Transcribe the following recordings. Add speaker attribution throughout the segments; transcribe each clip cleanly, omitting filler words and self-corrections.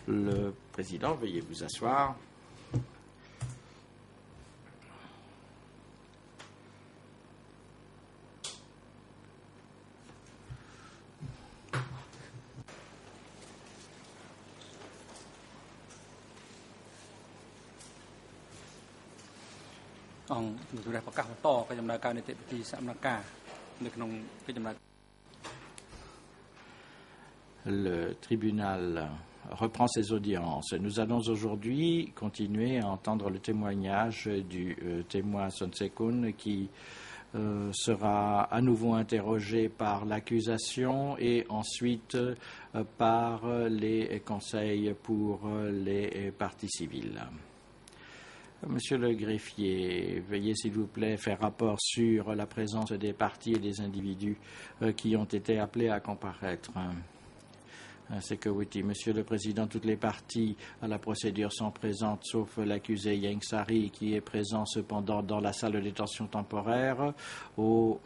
Speaker 1: Le président, veuillez vous asseoir. Le tribunal reprend ses audiences. Nous allons aujourd'hui continuer à entendre le témoignage du témoin Son Se-kun qui sera à nouveau interrogé par l'accusation et ensuite par les conseils pour les parties civiles. Monsieur le greffier, veuillez s'il vous plaît faire rapport sur la présence des parties et des individus qui ont été appelés à comparaître. Security. Monsieur le Président, toutes les parties à la procédure sont présentes, sauf l'accusé Ieng Sary, qui est présent cependant dans la salle de détention temporaire au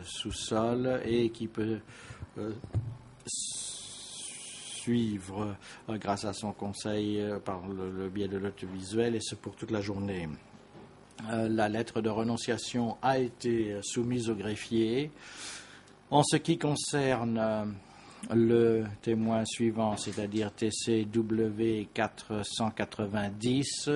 Speaker 1: sous-sol et qui peut suivre grâce à son conseil par le biais de l'audiovisuel, et ce pour toute la journée. La lettre de renonciation a été soumise au greffier. En ce qui concerne le témoin suivant, c'est-à-dire TCW 490,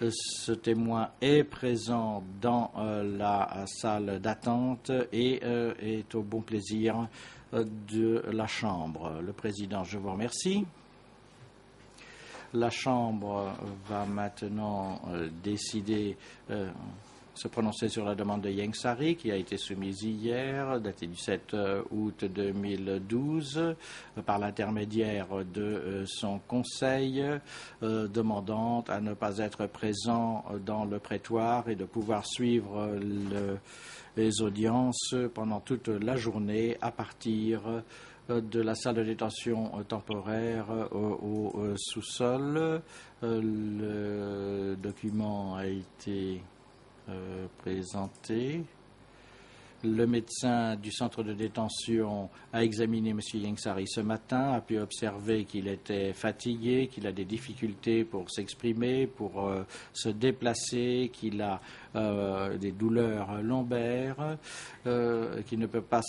Speaker 1: ce témoin est présent dans la salle d'attente et est au bon plaisir de la Chambre. Le Président, je vous remercie. La Chambre va maintenant décider se prononcer sur la demande de Ieng Sary qui a été soumise hier, datée du 7 août 2012, par l'intermédiaire de son conseil, demandant à ne pas être présent dans le prétoire et de pouvoir suivre les audiences pendant toute la journée à partir de la salle de détention temporaire au sous-sol. Le document a été présenté. Le médecin du centre de détention a examiné M. Ieng Sary ce matin, a pu observer qu'il était fatigué, qu'il a des difficultés pour s'exprimer, pour se déplacer, qu'il a des douleurs lombaires, qu'il ne peut pas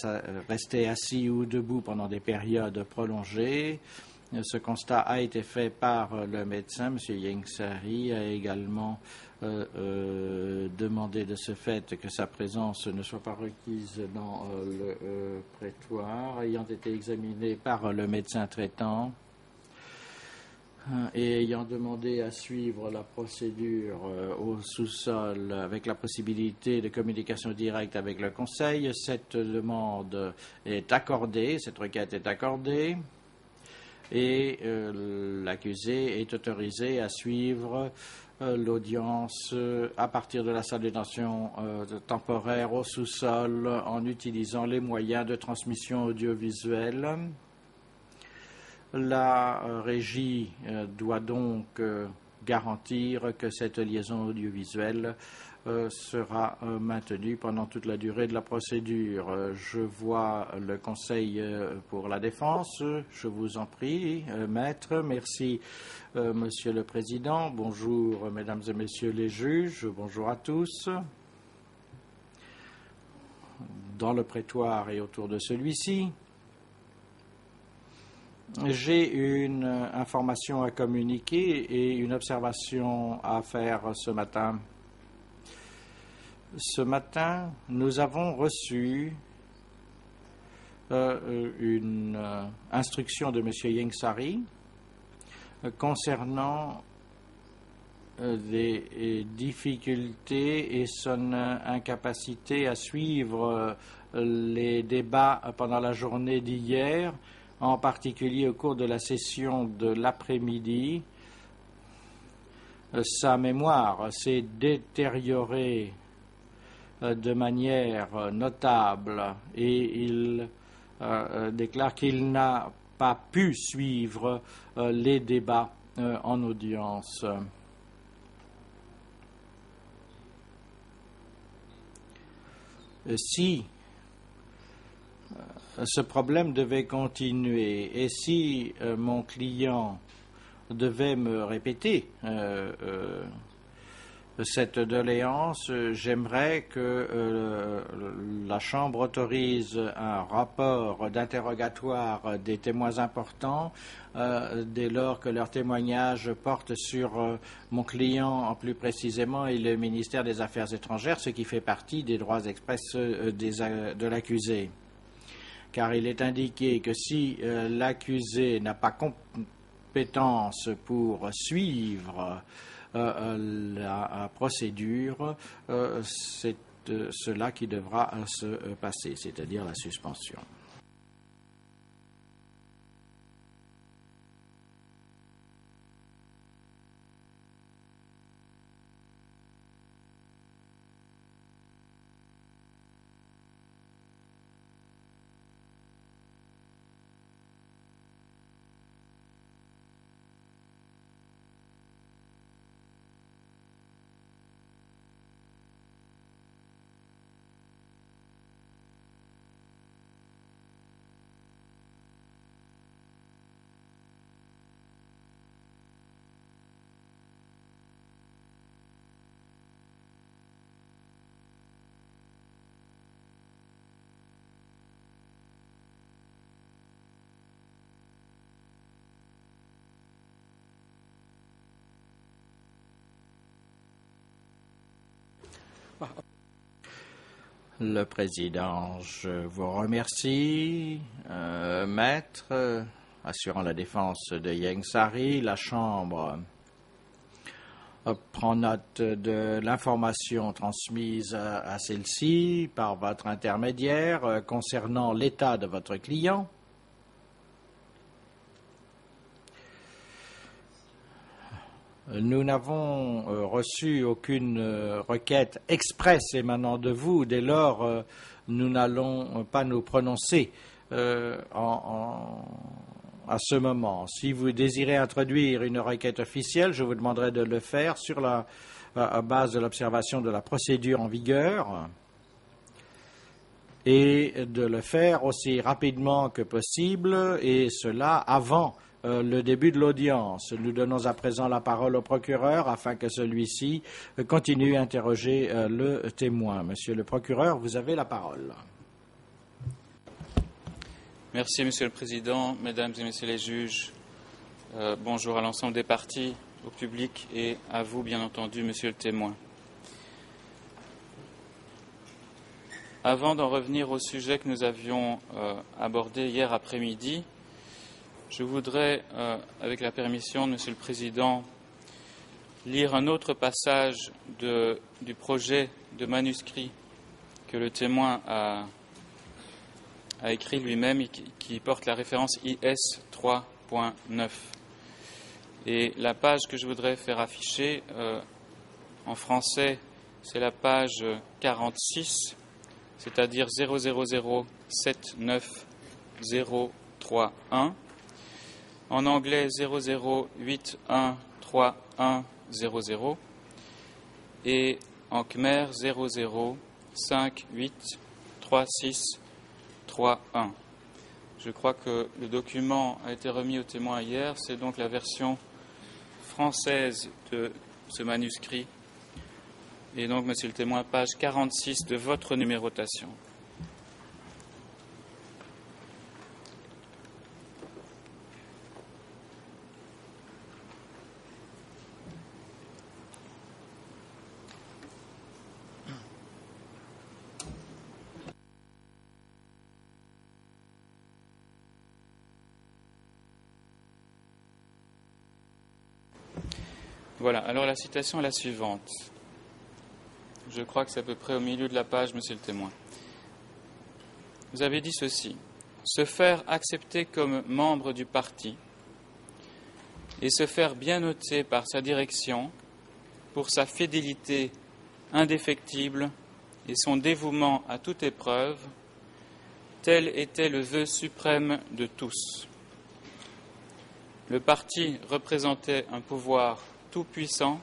Speaker 1: rester assis ou debout pendant des périodes prolongées. Ce constat a été fait par le médecin. M. Ieng Sary a également demandé de ce fait que sa présence ne soit pas requise dans le prétoire, ayant été examiné par le médecin traitant et ayant demandé à suivre la procédure au sous-sol avec la possibilité de communication directe avec le Conseil. Cette demande est accordée, cette requête est accordée. Et l'accusé est autorisé à suivre l'audience à partir de la salle de détention temporaire au sous-sol en utilisant les moyens de transmission audiovisuelle. La régie doit donc garantir que cette liaison audiovisuelle sera maintenue pendant toute la durée de la procédure. Je vois le Conseil pour la défense. Je vous en prie, Maître. Merci, Monsieur le Président. Bonjour, Mesdames et Messieurs les juges. Bonjour à tous. Dans le prétoire et autour de celui-ci, j'ai une information à communiquer et une observation à faire ce matin. Ce matin, nous avons reçu une instruction de M. Ieng Sary concernant des difficultés et son incapacité à suivre les débats pendant la journée d'hier, en particulier au cours de la session de l'après-midi. Sa mémoire s'est détériorée de manière notable et il déclare qu'il n'a pas pu suivre les débats en audience. Si ce problème devait continuer. Et si mon client devait me répéter cette doléance, j'aimerais que la Chambre autorise un rapport d'interrogatoire des témoins importants dès lors que leur témoignage porte sur mon client plus précisément et le ministère des Affaires étrangères, ce qui fait partie des droits express de l'accusé. Car il est indiqué que si l'accusé n'a pas compétence pour suivre la procédure, c'est cela qui devra se passer, c'est-à-dire la suspension. Le Président, je vous remercie. Maître, assurant la défense de Ieng Sary, la Chambre prend note de l'information transmise à celle-ci par votre intermédiaire concernant l'état de votre client. Nous n'avons reçu aucune requête expresse émanant de vous. Dès lors, nous n'allons pas nous prononcer à ce moment. Si vous désirez introduire une requête officielle, je vous demanderai de le faire sur la base de l'observation de la procédure en vigueur et de le faire aussi rapidement que possible, et cela avant le début de l'audience. Nous donnons à présent la parole au procureur afin que celui-ci continue à interroger le témoin. Monsieur le procureur, vous avez la parole.
Speaker 2: Merci, Monsieur le Président, Mesdames et Messieurs les juges. Bonjour à l'ensemble des parties, au public et à vous, bien entendu, Monsieur le témoin. Avant d'en revenir au sujet que nous avions abordé hier après-midi, je voudrais, avec la permission de Monsieur le Président, lire un autre passage du projet de manuscrit que le témoin a écrit lui-même et qui porte la référence IS 3.9. Et la page que je voudrais faire afficher en français, c'est la page 46, c'est-à-dire 0007903.1. En anglais 00813100 et en khmer 00583631. Je crois que le document a été remis au témoin hier, c'est donc la version française de ce manuscrit. Et donc, Monsieur le témoin, page 46 de votre numérotation. Voilà, alors la citation est la suivante. Je crois que c'est à peu près au milieu de la page, Monsieur le témoin. Vous avez dit ceci: se faire accepter comme membre du parti et se faire bien noter par sa direction pour sa fidélité indéfectible et son dévouement à toute épreuve, tel était le vœu suprême de tous. Le parti représentait un pouvoir tout-puissant.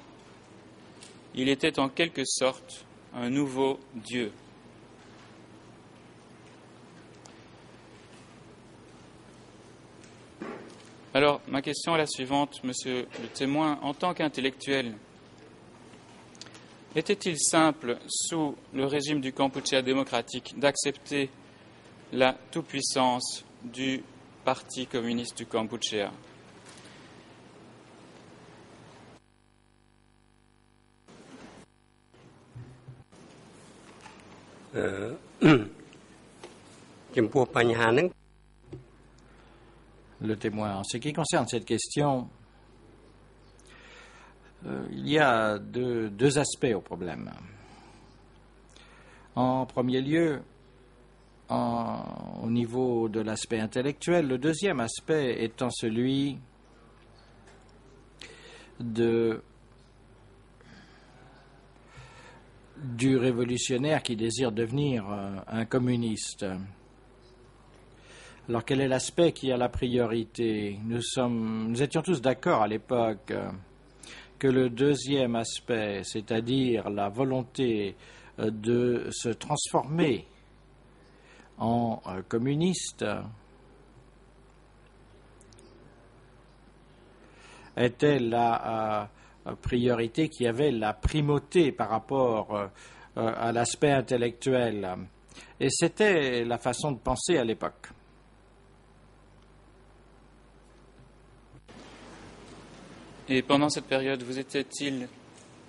Speaker 2: Il était en quelque sorte un nouveau Dieu. Alors, ma question est la suivante, monsieur le témoin. En tant qu'intellectuel, était-il simple, sous le régime du Kampuchea démocratique, d'accepter la toute-puissance du Parti communiste du Kampuchea?
Speaker 1: Le témoin. En ce qui concerne cette question, il y a deux aspects au problème. En premier lieu, au niveau de l'aspect intellectuel, le deuxième aspect étant celui du révolutionnaire qui désire devenir un communiste. Alors, quel est l'aspect qui a la priorité? Nous étions tous d'accord à l'époque que le deuxième aspect, c'est-à-dire la volonté de se transformer en communiste, était la priorité qui avait la primauté par rapport à l'aspect intellectuel. Et c'était la façon de penser à l'époque.
Speaker 2: Et pendant cette période, vous était-il,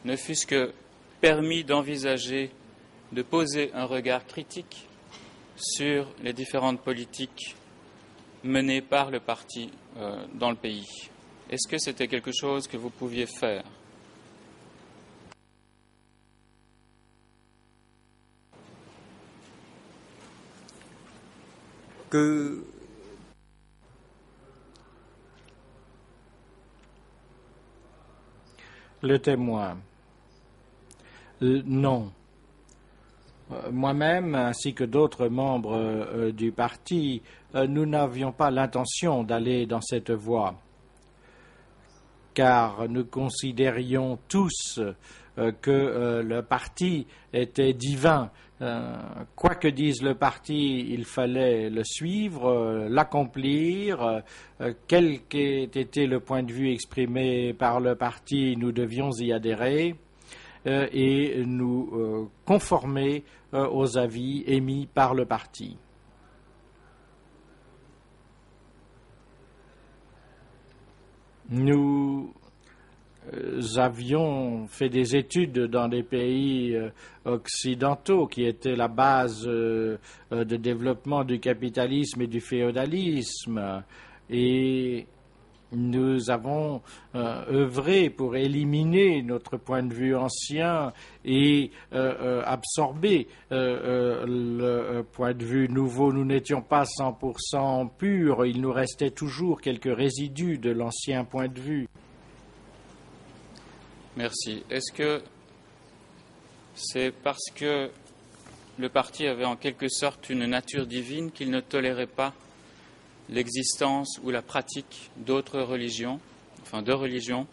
Speaker 2: ne fût-ce que permis d'envisager, de poser un regard critique sur les différentes politiques menées par le parti dans le pays? Est-ce que c'était quelque chose que vous pouviez faire?
Speaker 1: Le témoin. Non. Moi-même, ainsi que d'autres membres du parti, nous n'avions pas l'intention d'aller dans cette voie, car nous considérions tous que le parti était divin. Quoi que dise le parti, il fallait le suivre, l'accomplir. Quel qu'ait été le point de vue exprimé par le parti, nous devions y adhérer et nous conformer aux avis émis par le parti. Nous avions fait des études dans des pays occidentaux qui étaient la base de développement du capitalisme et du féodalisme, et nous avons œuvré pour éliminer notre point de vue ancien et absorber le point de vue nouveau. Nous n'étions pas 100% purs, il nous restait toujours quelques résidus de l'ancien point de vue.
Speaker 2: Merci. Est-ce que c'est parce que le parti avait en quelque sorte une nature divine qu'il ne tolérait pas l'existence ou la pratique d'autres religions, enfin de religions?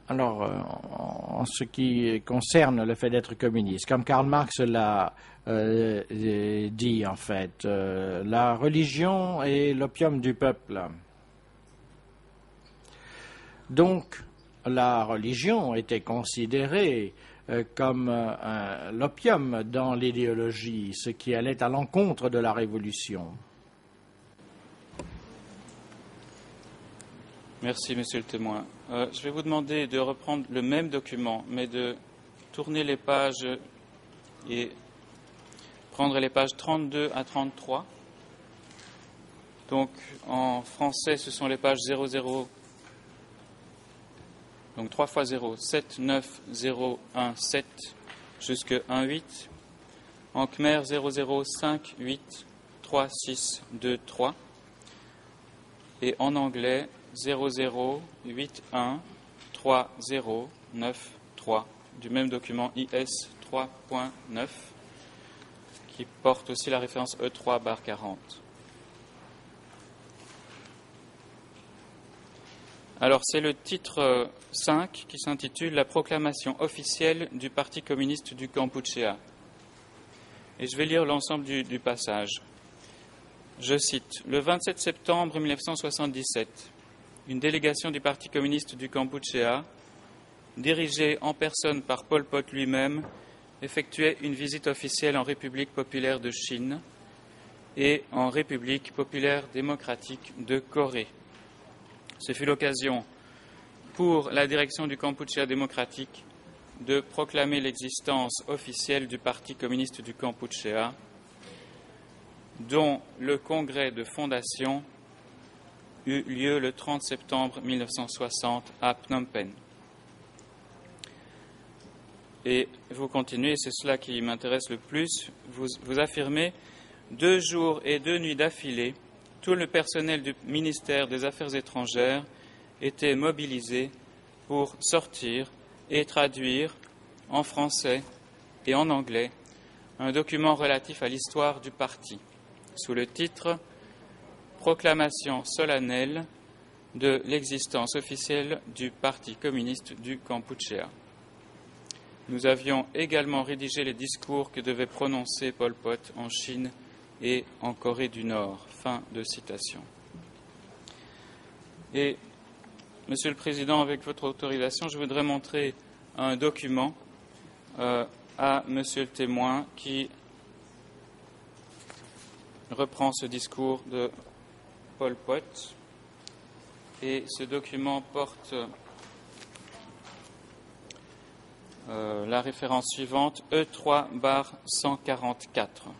Speaker 1: Alors, en ce qui concerne le fait d'être communiste, comme Karl Marx l'a dit en fait, la religion est l'opium du peuple. Donc, la religion était considérée comme l'opium dans l'idéologie, ce qui allait à l'encontre de la révolution.
Speaker 2: Merci, monsieur le témoin. Je vais vous demander de reprendre le même document, mais de tourner les pages et prendre les pages 32 à 33. Donc, en français, ce sont les pages 00, donc 3 fois 0, 7, 9, 0, 1, 7, jusque 1, 8. En khmer, 00, 5, 8, 3, 6, 2, 3. Et en anglais, 00, 8, 1, 3, 0, 9, 3, du même document IS 3.9, qui porte aussi la référence E3/40. Alors, c'est le titre 5 qui s'intitule « La proclamation officielle du Parti communiste du Kampuchéa ». Et je vais lire l'ensemble du passage. Je cite « Le 27 septembre 1977, une délégation du Parti communiste du Kampuchéa, dirigée en personne par Pol Pot lui-même, effectuait une visite officielle en République populaire de Chine et en République populaire démocratique de Corée. Ce fut l'occasion pour la direction du Kampuchéa démocratique de proclamer l'existence officielle du Parti communiste du Kampuchéa, dont le congrès de fondation eut lieu le 30 septembre 1960 à Phnom Penh. » Et vous continuez, c'est cela qui m'intéresse le plus, vous affirmez « 2 jours et 2 nuits d'affilée, tout le personnel du ministère des Affaires étrangères était mobilisé pour sortir et traduire en français et en anglais un document relatif à l'histoire du parti, sous le titre « Proclamation solennelle de l'existence officielle du Parti communiste du Kampuchéa ». Nous avions également rédigé les discours que devait prononcer Pol Pot en Chine et en Corée du Nord. Fin de citation. Et, Monsieur le Président, avec votre autorisation, je voudrais montrer un document à Monsieur le témoin qui reprend ce discours de Pol Pot. Et ce document porte la référence suivante, E3/144.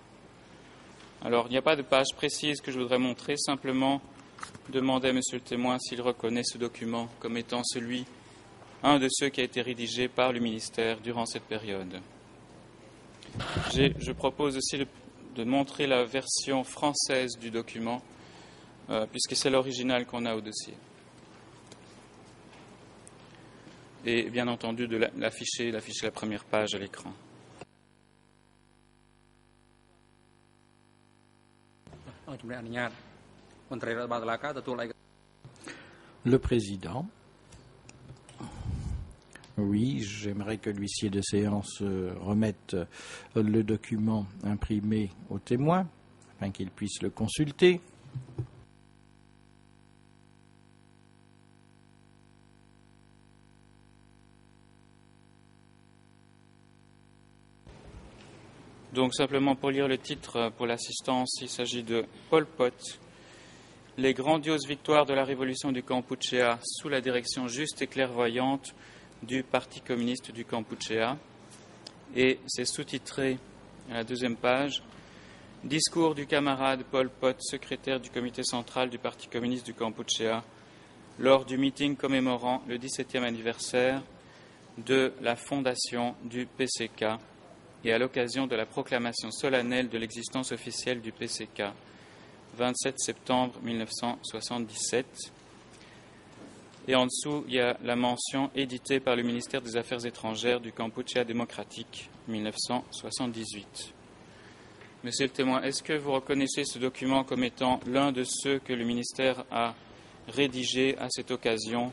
Speaker 2: Alors, il n'y a pas de page précise que je voudrais montrer, simplement demander à Monsieur le témoin s'il reconnaît ce document comme étant un de ceux qui a été rédigé par le ministère durant cette période. Je propose aussi de montrer la version française du document, puisque c'est l'original qu'on a au dossier. Et bien entendu de l'afficher la première page à l'écran.
Speaker 1: Le président. Oui, j'aimerais que l'huissier de séance remette le document imprimé au témoin, afin qu'il puisse le consulter.
Speaker 2: Donc simplement pour lire le titre pour l'assistance, il s'agit de Pol Pot, les grandioses victoires de la révolution du Kampuchéa sous la direction juste et clairvoyante du Parti communiste du Kampuchéa. Et c'est sous-titré à la 2e page, discours du camarade Pol Pot, secrétaire du comité central du Parti communiste du Kampuchéa, lors du meeting commémorant le 17e anniversaire de la fondation du PCK et à l'occasion de la proclamation solennelle de l'existence officielle du PCK, 27 septembre 1977. Et en dessous, il y a la mention éditée par le ministère des Affaires étrangères du Kampuchéa démocratique, 1978. Monsieur le témoin, est-ce que vous reconnaissez ce document comme étant l'un de ceux que le ministère a rédigés à cette occasion,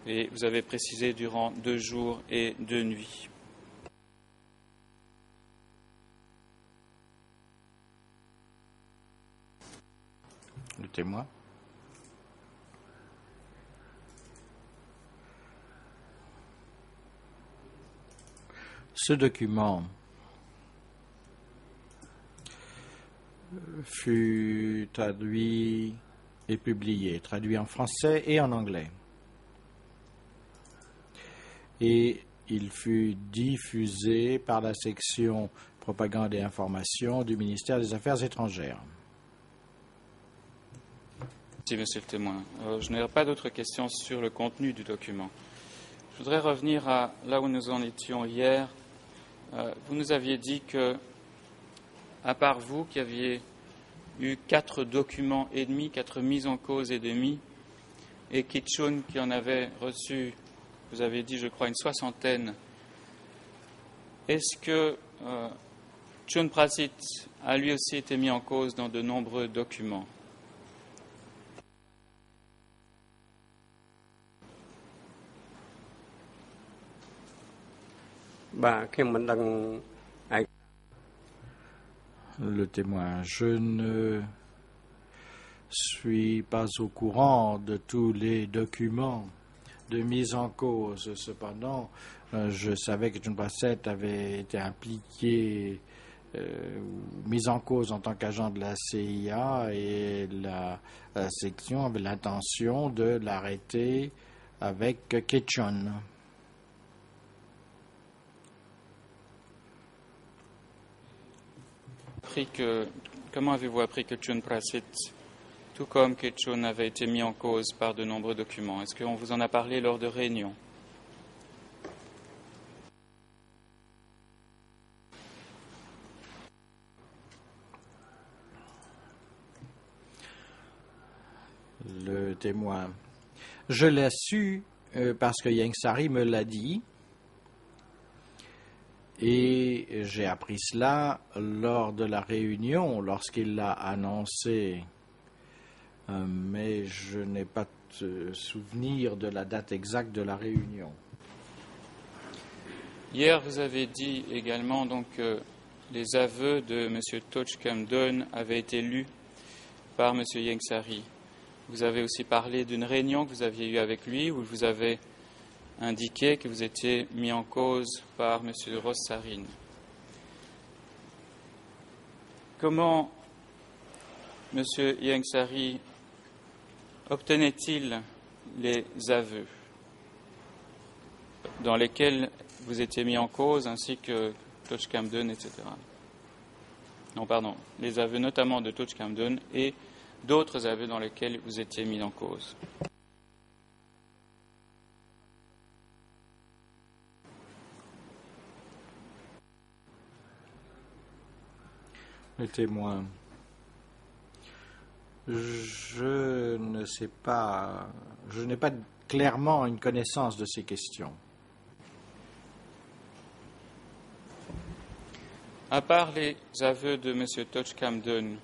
Speaker 2: et vous avez précisé durant 2 jours et 2 nuits?
Speaker 1: Le témoin. Ce document fut traduit et publié, traduit en français et en anglais. Et il fut diffusé par la section propagande et information du ministère des Affaires étrangères.
Speaker 2: Merci, monsieur le témoin. Je n'ai pas d'autres questions sur le contenu du document. Je voudrais revenir à là où nous en étions hier. Vous nous aviez dit que, à part vous, qui aviez eu 4 documents et demi, 4 mises en cause et demi, et Kichun qui en avait reçu, vous avez dit, je crois, une 60aine, est-ce que Chun Prasit a lui aussi été mis en cause dans de nombreux documents?
Speaker 1: Le témoin, je ne suis pas au courant de tous les documents de mise en cause. Cependant, je savais que John Bassett avait été impliqué ou mis en cause en tant qu'agent de la CIA et la section avait l'intention de l'arrêter avec Ketchon.
Speaker 2: Comment avez-vous appris que Chun Prasit, tout comme Ketchon, avait été mis en cause par de nombreux documents? Est-ce qu'on vous en a parlé lors de réunions?
Speaker 1: Le témoin. Je l'ai su parce que Yang Sari me l'a dit. Et j'ai appris cela lors de la réunion, lorsqu'il l'a annoncé. Mais je n'ai pas de souvenir de la date exacte de la réunion.
Speaker 2: Hier, vous avez dit également donc, que les aveux de M. Tochkamdon avaient été lus par M. Yang Sari. Vous avez aussi parlé d'une réunion que vous aviez eue avec lui où vous avez indiqué que vous étiez mis en cause par M. Rossarine. Comment M. Yang Sari obtenait-il les aveux dans lesquels vous étiez mis en cause, ainsi que Tochkamdon, etc. Non, pardon, les aveux notamment de Tochkamdon et d'autres aveux dans lesquels vous étiez mis en cause.
Speaker 1: Le témoin. Je ne sais pas, je n'ai pas clairement une connaissance de ces questions.
Speaker 2: À part les aveux de M. Tochkamdon,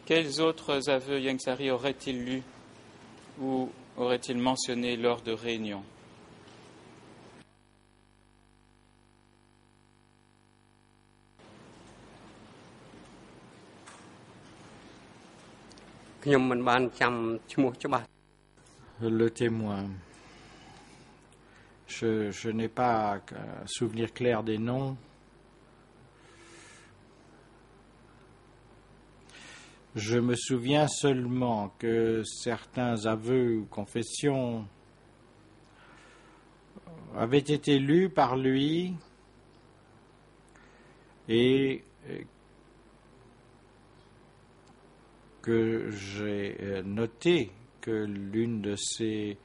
Speaker 2: quels autres aveux Yang Sari aurait-il lus ou aurait-il mentionné lors de réunions?
Speaker 1: Le témoin. Je n'ai pas un souvenir clair des noms. Je me souviens seulement que certains aveux ou confessions avaient été lus par lui et que j'ai noté que l'une de ces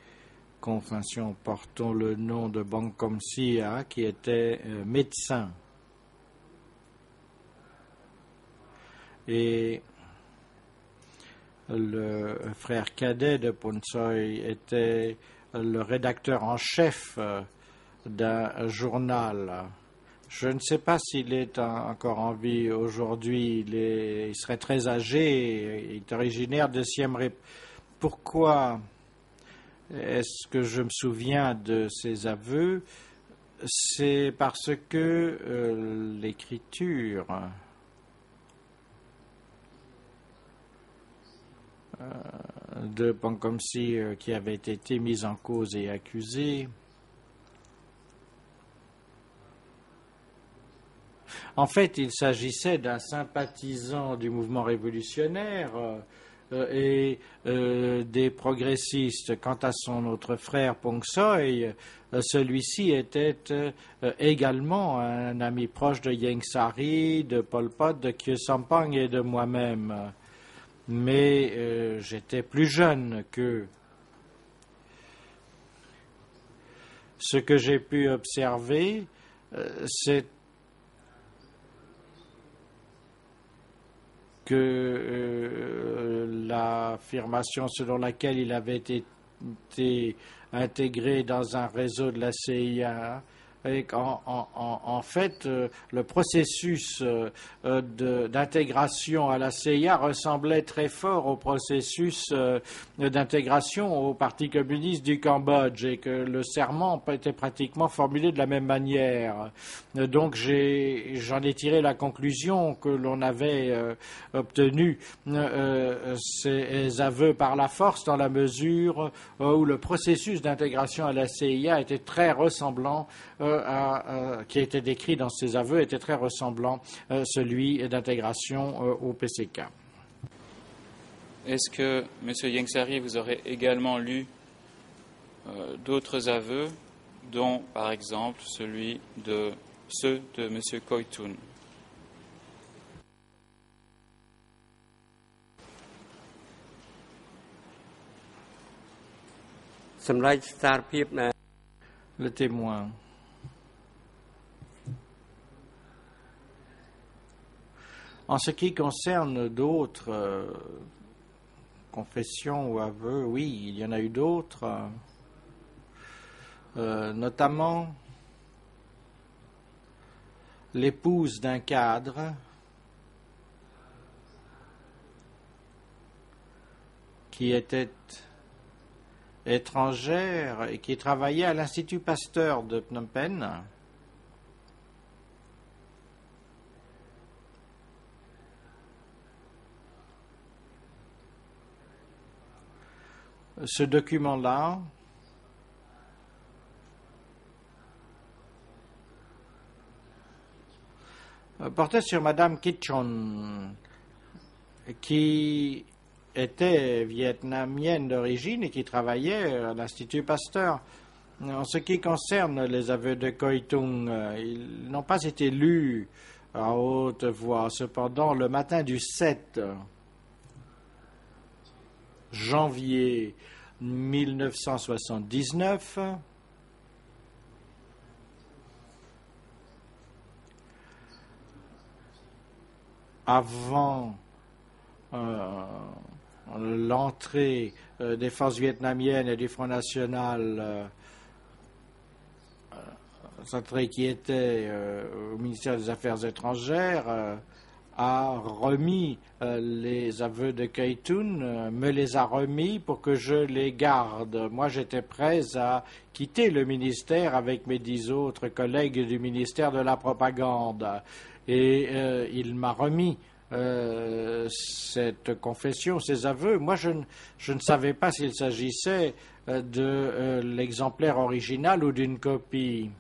Speaker 1: confessions portant le nom de Bangkom Sia, qui était médecin. Et le frère cadet de Ponsoy était le rédacteur en chef d'un journal. Je ne sais pas s'il est encore en vie aujourd'hui. Il serait très âgé. Il est originaire de Siem Reap. Pourquoi est-ce que je me souviens de ces aveux? C'est parce que l'écriture de Bangkomsi qui avait été mise en cause et accusée. En fait, il s'agissait d'un sympathisant du mouvement révolutionnaire et des progressistes. Quant à son autre frère Pongsoy, celui-ci était également un ami proche de Yang Sari, de Pol Pot, de Khieu Sampang et de moi-même. Mais j'étais plus jeune qu'eux. Ce que j'ai pu observer, c'est que l'affirmation selon laquelle il avait été intégré dans un réseau de la CIA et qu'en fait, le processus d'intégration à la CIA ressemblait très fort au processus d'intégration au Parti communiste du Cambodge et que le serment était pratiquement formulé de la même manière. Donc j'en ai tiré la conclusion que l'on avait obtenu ces aveux par la force dans la mesure où le processus d'intégration à la CIA était très ressemblant qui était décrit dans ces aveux était très ressemblant celui d'intégration au PCK.
Speaker 2: Est-ce que, M. Yengsari, vous aurez également lu d'autres aveux, dont, par exemple, ceux de M. Koitoun?
Speaker 1: Le témoin. En ce qui concerne d'autres confessions ou aveux, oui, il y en a eu d'autres, notamment l'épouse d'un cadre qui était étrangère et qui travaillait à l'Institut Pasteur de Phnom Penh. Ce document-là portait sur Madame Kitchon, qui était vietnamienne d'origine et qui travaillait à l'Institut Pasteur. En ce qui concerne les aveux de Koitung, ils n'ont pas été lus à haute voix. Cependant, le matin du 7 janvier 1979, avant l'entrée des forces vietnamiennes et du Front National, qui était au ministère des Affaires étrangères, a remis les aveux de Koitoun, me les a remis pour que je les garde. Moi, j'étais prêt à quitter le ministère avec mes 10 autres collègues du ministère de la Propagande. Et il m'a remis cette confession, ces aveux. Moi, je ne savais pas s'il s'agissait de l'exemplaire original ou d'une copie.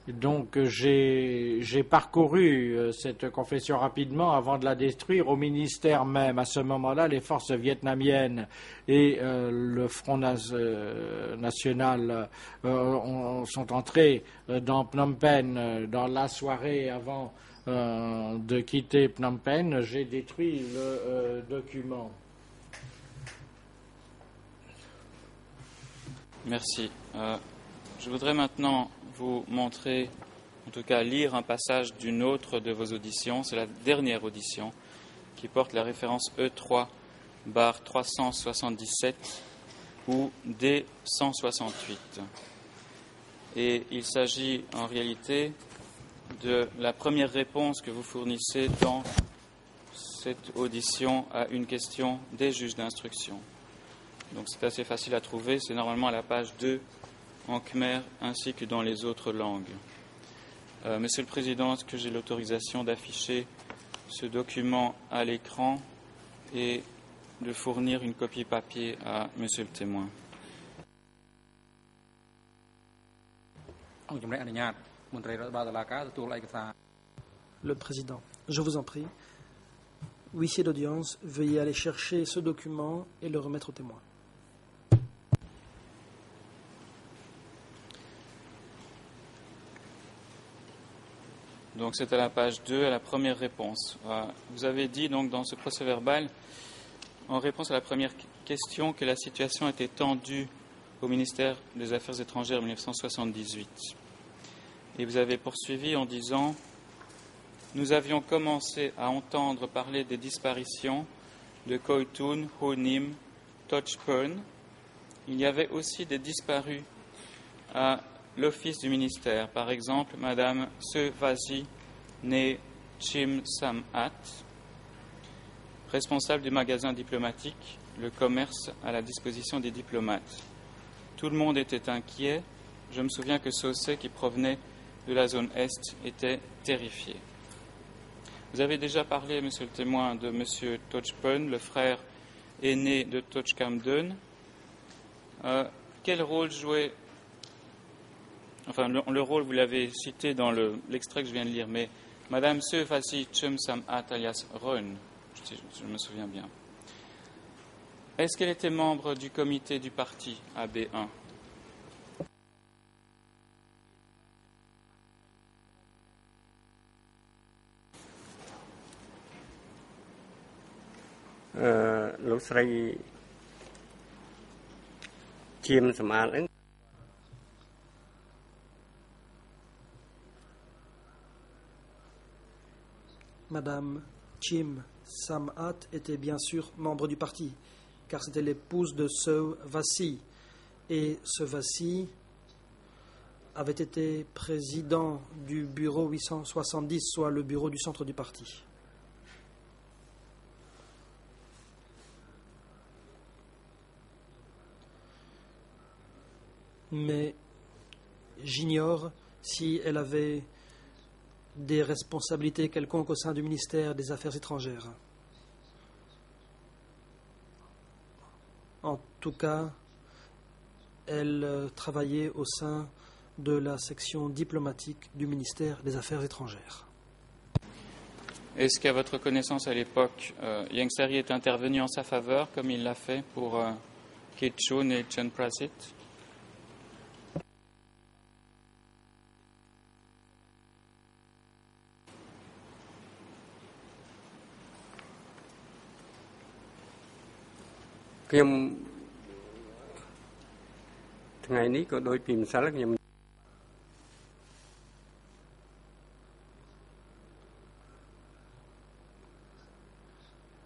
Speaker 1: Donc j'ai parcouru cette confession rapidement avant de la détruire au ministère même. À ce moment-là, les forces vietnamiennes et le Front National sont entrés dans Phnom Penh dans la soirée avant de quitter Phnom Penh. J'ai détruit le document.
Speaker 2: Merci. Je voudrais maintenant vous montrer, en tout cas lire un passage d'une autre de vos auditions. C'est la dernière audition qui porte la référence E3/377 ou D168. Et il s'agit en réalité de la première réponse que vous fournissez dans cette audition à une question des juges d'instruction. Donc c'est assez facile à trouver, c'est normalement à la page 2 en khmer ainsi que dans les autres langues. Monsieur le Président, est-ce que j'ai l'autorisation d'afficher ce document à l'écran et de fournir une copie papier à Monsieur le témoin?
Speaker 3: Le Président, je vous en prie. Huissier d'audience, veuillez aller chercher ce document et le remettre au témoin.
Speaker 2: Donc c'est à la page 2, à la première réponse. Vous avez dit donc dans ce procès-verbal, en réponse à la première question, que la situation était tendue au ministère des Affaires étrangères en 1978. Et vous avez poursuivi en disant « Nous avions commencé à entendre parler des disparitions de Koitoun, Ho Nim, Toch Pern il y avait aussi des disparus à l'office du ministère. Par exemple, Madame Sevasi née Chim Samat, responsable du magasin diplomatique, le commerce à la disposition des diplomates. Tout le monde était inquiet. Je me souviens que Saucet, qui provenait de la zone Est, était terrifié. Vous avez déjà parlé, monsieur le témoin, de monsieur Tochpun, le frère aîné de Tochkamden. Quel rôle jouait... Enfin, le rôle, vous l'avez cité dans l'extrait que je viens de lire, mais Madame Sevasi Chum Samat alias Rön, je me souviens bien. Est-ce qu'elle était membre du comité du parti AB1?
Speaker 3: Madame Chim Samat était bien sûr membre du parti, car c'était l'épouse de ce Vassi. Et ce Vassi avait été président du bureau 870, soit le bureau du centre du parti. Mais j'ignore si elle avait des responsabilités quelconques au sein du ministère des Affaires étrangères. En tout cas, elle travaillait au sein de la section diplomatique du ministère des Affaires étrangères.
Speaker 2: Est-ce qu'à votre connaissance à l'époque, Ieng Sary est intervenu en sa faveur, comme il l'a fait pour Kit Chun et Chen Prasit?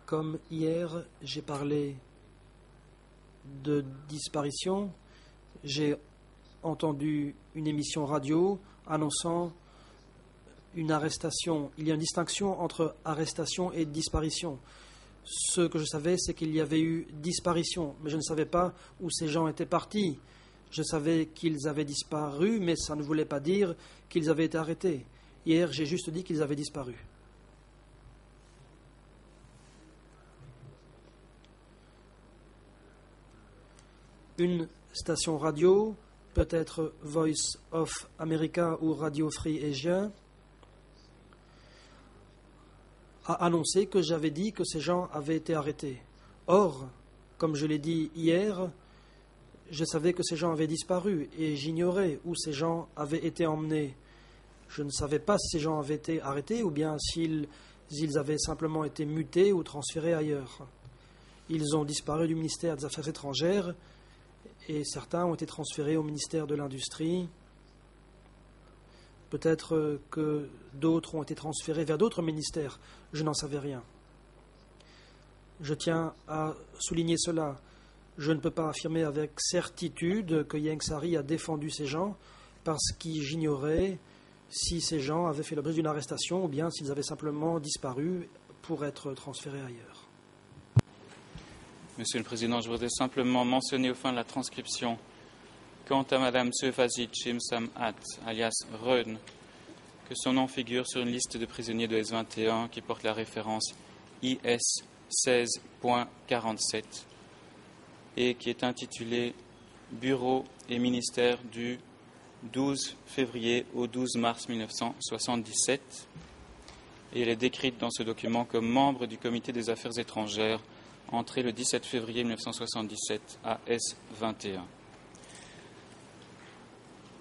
Speaker 3: Comme hier, j'ai parlé de disparition, j'ai entendu une émission radio annonçant une arrestation. Il y a une distinction entre arrestation et disparition. Ce que je savais, c'est qu'il y avait eu disparition, mais je ne savais pas où ces gens étaient partis. Je savais qu'ils avaient disparu, mais ça ne voulait pas dire qu'ils avaient été arrêtés. Hier, j'ai juste dit qu'ils avaient disparu. Une station radio, peut-être Voice of America ou Radio Free Asia, a annoncé que j'avais dit que ces gens avaient été arrêtés. Or, comme je l'ai dit hier, je savais que ces gens avaient disparu et j'ignorais où ces gens avaient été emmenés. Je ne savais pas si ces gens avaient été arrêtés ou bien s'ils avaient simplement été mutés ou transférés ailleurs. Ils ont disparu du ministère des Affaires étrangères et certains ont été transférés au ministère de l'Industrie. Peut-être que d'autres ont été transférés vers d'autres ministères. Je n'en savais rien. Je tiens à souligner cela. Je ne peux pas affirmer avec certitude que Ieng Sary a défendu ces gens parce que j'ignorais si ces gens avaient fait l'objet d'une arrestation ou bien s'ils avaient simplement disparu pour être transférés ailleurs.
Speaker 2: Monsieur le Président, je voudrais simplement mentionner au fin de la transcription, quant à Madame Sevasi Chim Samat, alias Rön, que son nom figure sur une liste de prisonniers de S21 qui porte la référence IS 16.47 et qui est intitulée Bureau et ministère du 12 février au 12 mars 1977. Et elle est décrite dans ce document comme membre du comité des affaires étrangères, entré le 17 février 1977 à S21.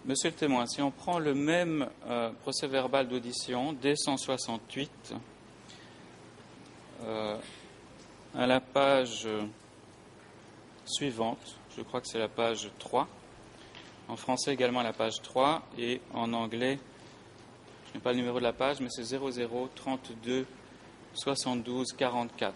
Speaker 2: Monsieur le témoin, si on prend le même procès-verbal d'audition, D168, à la page suivante, je crois que c'est la page 3, en français également à la page 3, et en anglais, je n'ai pas le numéro de la page, mais c'est 00 32 72 44.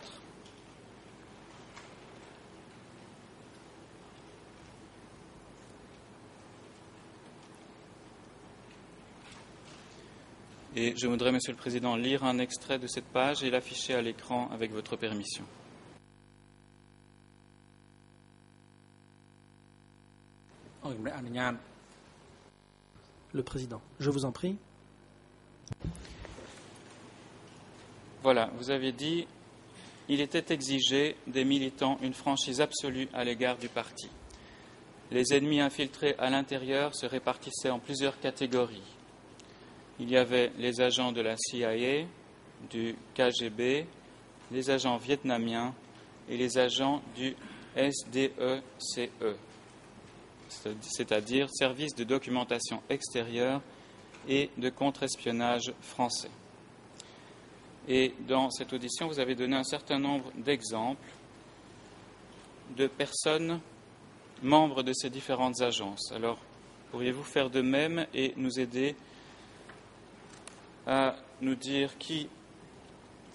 Speaker 2: Et je voudrais, Monsieur le Président, lire un extrait de cette page et l'afficher à l'écran avec votre permission.
Speaker 3: Le Président, je vous en prie.
Speaker 2: Voilà, vous avez dit, il était exigé des militants une franchise absolue à l'égard du parti. Les ennemis infiltrés à l'intérieur se répartissaient en plusieurs catégories. Il y avait les agents de la CIA, du KGB, les agents vietnamiens et les agents du SDECE, c'est-à-dire Service de documentation extérieure et de contre-espionnage français. Et dans cette audition, vous avez donné un certain nombre d'exemples de personnes membres de ces différentes agences. Alors, pourriez-vous faire de même et nous aider à nous dire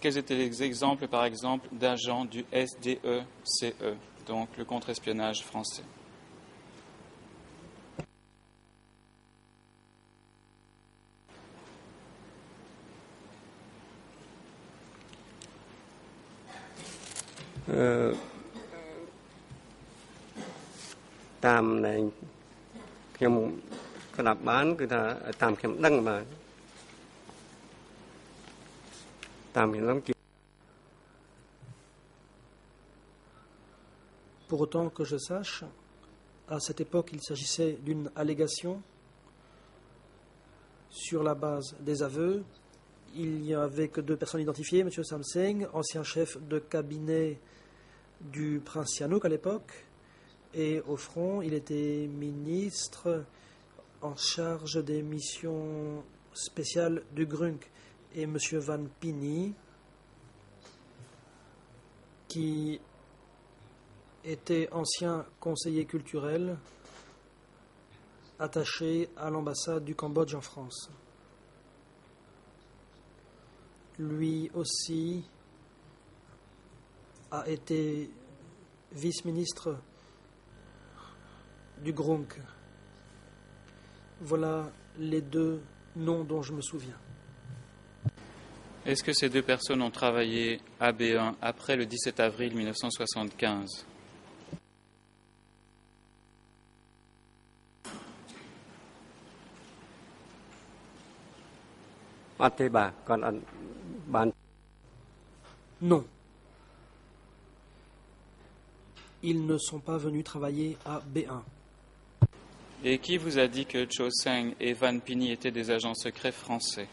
Speaker 2: quels étaient les exemples, par exemple, d'agents du SDECE, donc le contre-espionnage français?
Speaker 3: Pour autant que je sache, à cette époque, il s'agissait d'une allégation sur la base des aveux. Il n'y avait que 2 personnes identifiées, M. Sam Seng, ancien chef de cabinet du prince Sihanouk à l'époque, et au front, il était ministre en charge des missions spéciales du GRUNC, et M. Van Pini, qui était ancien conseiller culturel attaché à l'ambassade du Cambodge en France. Lui aussi a été vice-ministre du GRUNC. Voilà les 2 noms dont je me souviens.
Speaker 2: Est-ce que ces 2 personnes ont travaillé à B1 après le 17 avril 1975 ?
Speaker 3: Non. Ils ne sont pas venus travailler à B1.
Speaker 2: Et qui vous a dit que Cho Seng et Van Pini étaient des agents secrets français?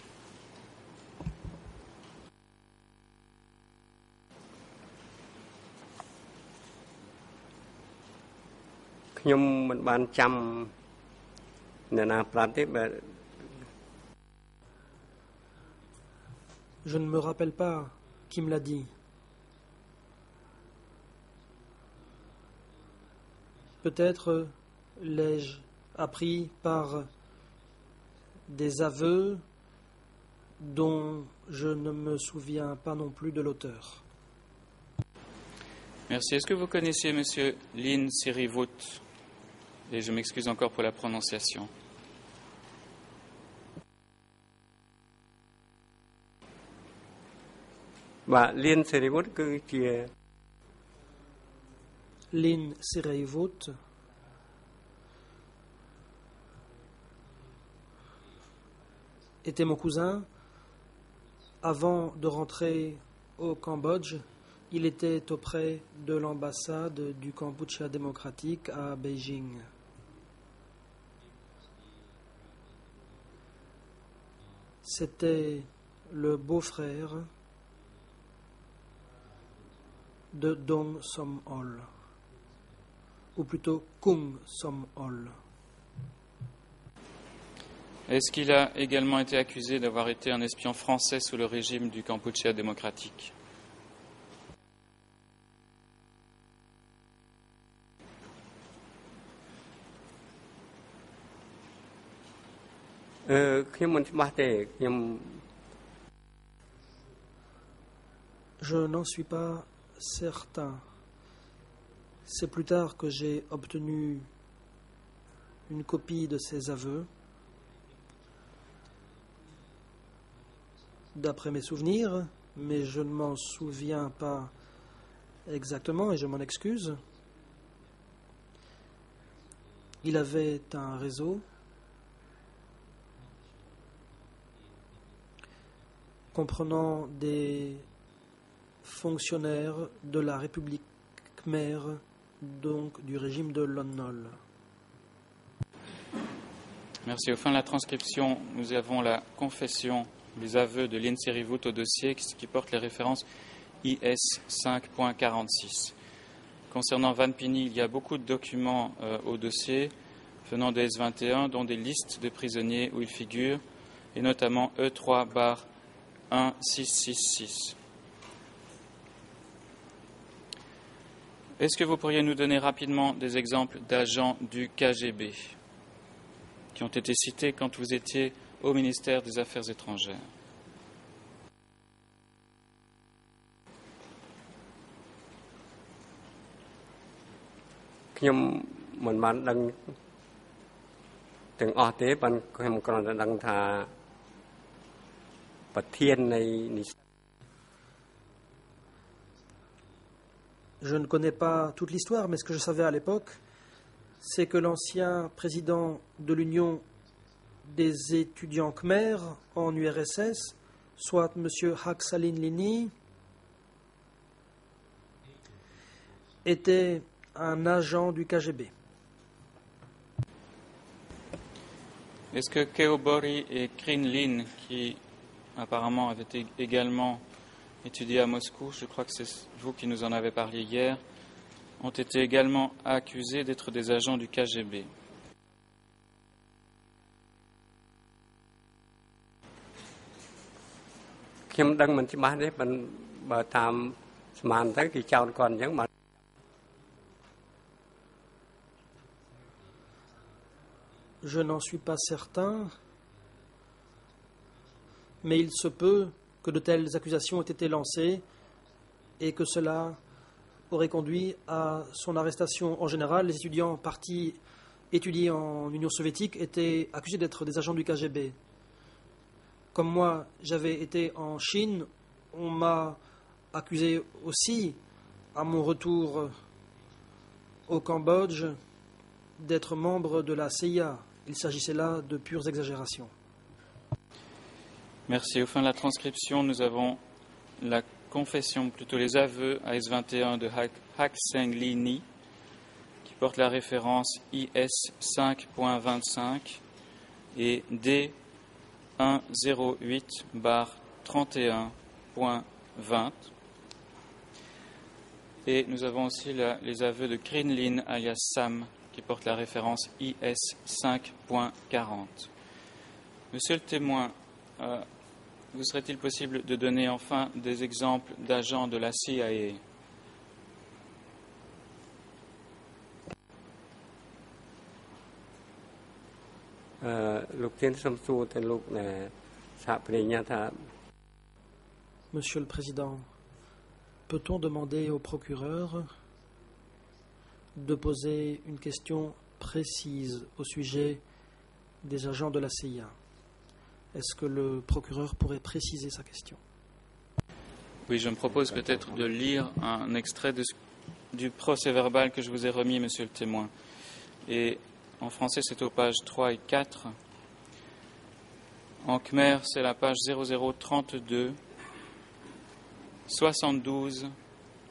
Speaker 3: Je ne me rappelle pas qui me l'a dit. Peut-être l'ai-je appris par des aveux dont je ne me souviens pas non plus de l'auteur.
Speaker 2: Merci. Est-ce que vous connaissiez M. Lin Sirivut? Et je m'excuse encore pour la prononciation.
Speaker 3: Lin Sirivut était mon cousin. Avant de rentrer au Cambodge, il était auprès de l'ambassade du Kampuchea démocratique à Beijing. C'était le beau-frère de Dong Som-ol, ou plutôt Kung Som-ol.
Speaker 2: Est-ce qu'il a également été accusé d'avoir été un espion français sous le régime du Kampuchea démocratique?
Speaker 3: Je n'en suis pas certain. C'est plus tard que j'ai obtenu une copie de ces aveux. d'après mes souvenirs, mais je ne m'en souviens pas exactement et je m'en excuse. Il avait un réseau comprenant des fonctionnaires de la République khmer, donc du régime de Lon Nol.
Speaker 2: Merci. Au fin de la transcription, nous avons la confession, les aveux de Lin Serivut au dossier qui porte les références IS 5.46. Concernant Van Pini, il y a beaucoup de documents au dossier venant de S21, dont des listes de prisonniers où il figure, et notamment E3-1666. Est-ce que vous pourriez nous donner rapidement des exemples d'agents du KGB qui ont été cités quand vous étiez au ministère des Affaires étrangères?
Speaker 3: Je ne connais pas toute l'histoire, mais ce que je savais à l'époque, c'est que l'ancien président de l'Union des étudiants khmer en URSS, soit M. Hak Salin Lini, était un agent du KGB.
Speaker 2: Est-ce que Keobori et Krinlin, qui apparemment avaient également étudié à Moscou, je crois que c'est vous qui nous en avez parlé hier, ont été également accusés d'être des agents du KGB?
Speaker 3: Je n'en suis pas certain, mais il se peut que de telles accusations aient été lancées et que cela aurait conduit à son arrestation. En général, les étudiants partis étudier en Union soviétique étaient accusés d'être des agents du KGB. Comme moi, j'avais été en Chine, on m'a accusé aussi, à mon retour au Cambodge, d'être membre de la CIA. Il s'agissait là de pures exagérations.
Speaker 2: Merci. Au fin de la transcription, nous avons la confession, plutôt les aveux à S21 de Hak Seng Lini, qui porte la référence IS 5.25 et D108/31.20. Et nous avons aussi les aveux de Krinlin alias Sam, qui porte la référence IS 5.40. Monsieur le témoin, vous serait-il possible de donner enfin des exemples d'agents de la CIA?
Speaker 3: Monsieur le Président, peut-on demander au procureur de poser une question précise au sujet des agents de la CIA? Est-ce que le procureur pourrait préciser sa question?
Speaker 2: Oui, je me propose peut-être de lire un extrait du procès-verbal que je vous ai remis, monsieur le témoin. Et en français, c'est aux pages 3 et 4. En khmer, c'est la page 0032, 72,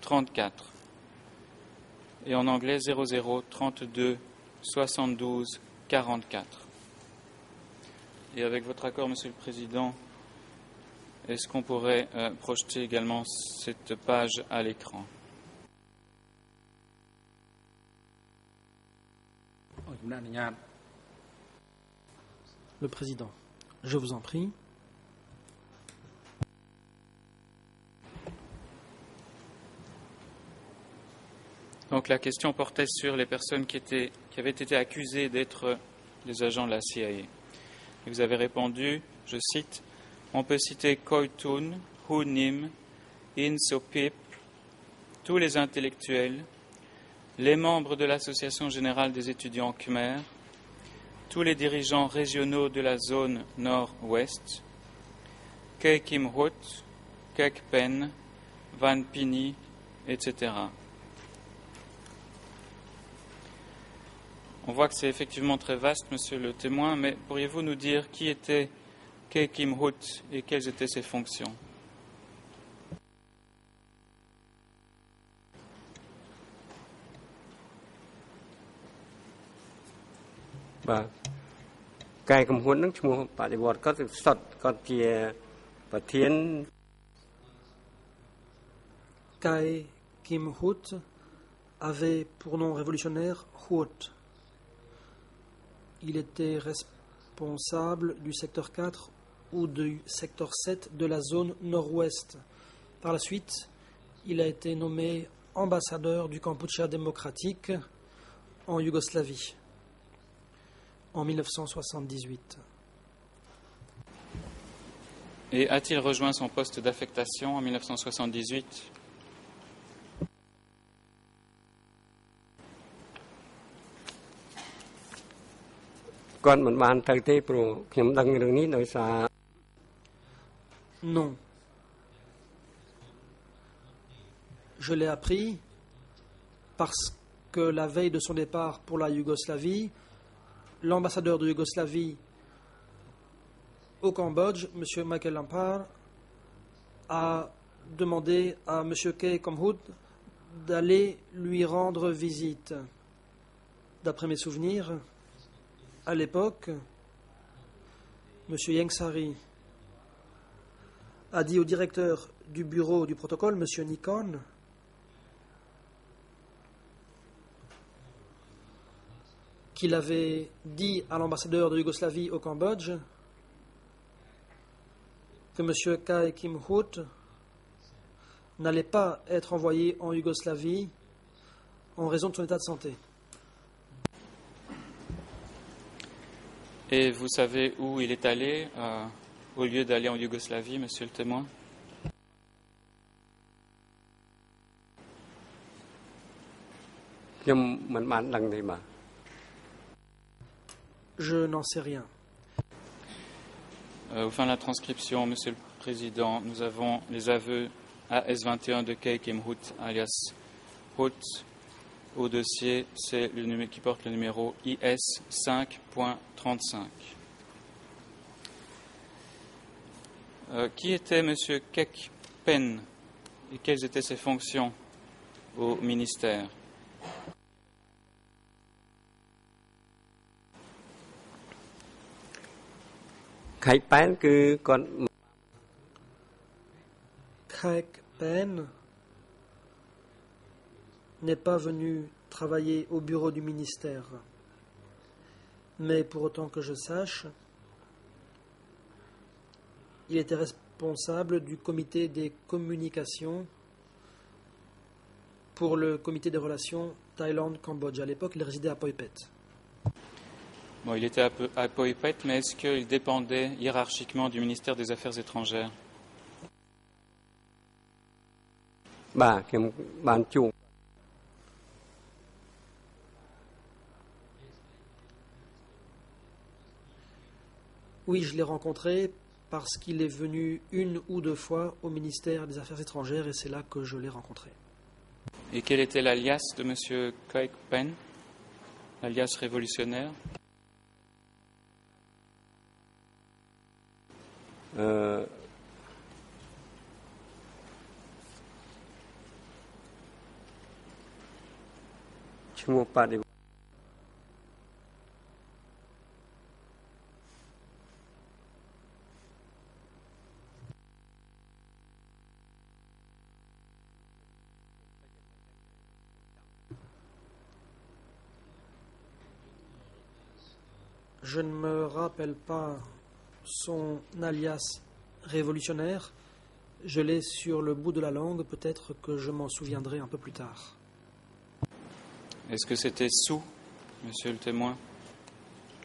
Speaker 2: 34. Et en anglais, 0032, 72, 44. Et avec votre accord, Monsieur le Président, est-ce qu'on pourrait projeter également cette page à l'écran?
Speaker 3: Le Président, je vous en prie.
Speaker 2: Donc la question portait sur les personnes qui avaient été accusées d'être des agents de la CIA. Et vous avez répondu, je cite, « On peut citer Koitun, Hu Nim, In Sopip, tous les intellectuels, les membres de l'Association générale des étudiants khmer, tous les dirigeants régionaux de la zone nord-ouest, Kay Kim Hut, Kek Pen, Van Pini, etc. On voit que c'est effectivement très vaste, monsieur le témoin, mais pourriez-vous nous dire qui était Kay Kim Hut et quelles étaient ses fonctions?
Speaker 4: Bah, Kay Kim Hut នឹងឈ្មោះបដិវត្តគាត់សុទ្ធគាត់ជាប្រធាន
Speaker 3: Kay Kim Hut avait pour nom révolutionnaire Hut. Il était responsable du secteur 4 ou du secteur 7 de la zone nord-ouest. Par la suite, il a été nommé ambassadeur du Kampuchea démocratique en Yougoslavie en 1978.
Speaker 2: Et a-t-il rejoint son poste d'affectation en 1978?
Speaker 3: Non. Je l'ai appris parce que la veille de son départ pour la Yougoslavie, l'ambassadeur de Yougoslavie au Cambodge, M. Michael Lampard, a demandé à M. Kay Kim Hut d'aller lui rendre visite. D'après mes souvenirs, à l'époque, M. Yengsari a dit au directeur du bureau du protocole, M. Nikon, qu'il avait dit à l'ambassadeur de Yougoslavie au Cambodge que M. Kay Kim Hut n'allait pas être envoyé en Yougoslavie en raison de son état de santé.
Speaker 2: Et vous savez où il est allé au lieu d'aller en Yougoslavie, monsieur le témoin?
Speaker 3: Je n'en sais rien.
Speaker 2: Au fin de la transcription, monsieur le président, nous avons les aveux AS21 de Kay Kim Hut, alias Hut. Au dossier, c'est le numéro qui porte le numéro IS 5.35. Qui était M. Kek Pen et quelles étaient ses fonctions au ministère?
Speaker 4: Kek
Speaker 3: Pen n'est pas venu travailler au bureau du ministère. Mais pour autant que je sache, il était responsable du comité des communications pour le comité des relations Thaïlande-Cambodge. À l'époque, il résidait à Poipet.
Speaker 2: Bon, il était à Poipet, mais est-ce qu'il dépendait hiérarchiquement du ministère des Affaires étrangères?
Speaker 3: Oui, je l'ai rencontré parce qu'il est venu une ou deux fois au ministère des Affaires étrangères et c'est là que je l'ai rencontré.
Speaker 2: Et quel était l'alias de M. Kay Pen, l'alias révolutionnaire?
Speaker 3: Je ne me rappelle pas son alias révolutionnaire. Je l'ai sur le bout de la langue, peut-être que je m'en souviendrai un peu plus tard.
Speaker 2: Est-ce que c'était sous, monsieur le témoin?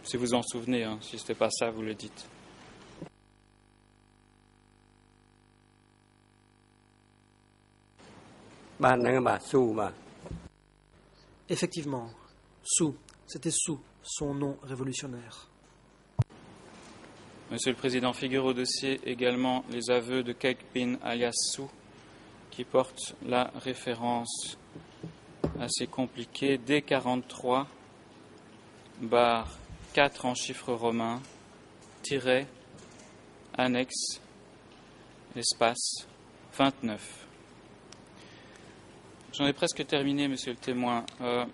Speaker 2: Si vous en souvenez, hein. Si ce n'était pas ça, vous le dites.
Speaker 3: Effectivement, Sou, c'était Sou, son nom révolutionnaire.
Speaker 2: Monsieur le Président, figure au dossier également les aveux de Keik bin alias Sou, qui portent la référence assez compliquée D43, barre 4 en chiffres romains, tiret, annexe, espace, 29. J'en ai presque terminé, monsieur le témoin. Je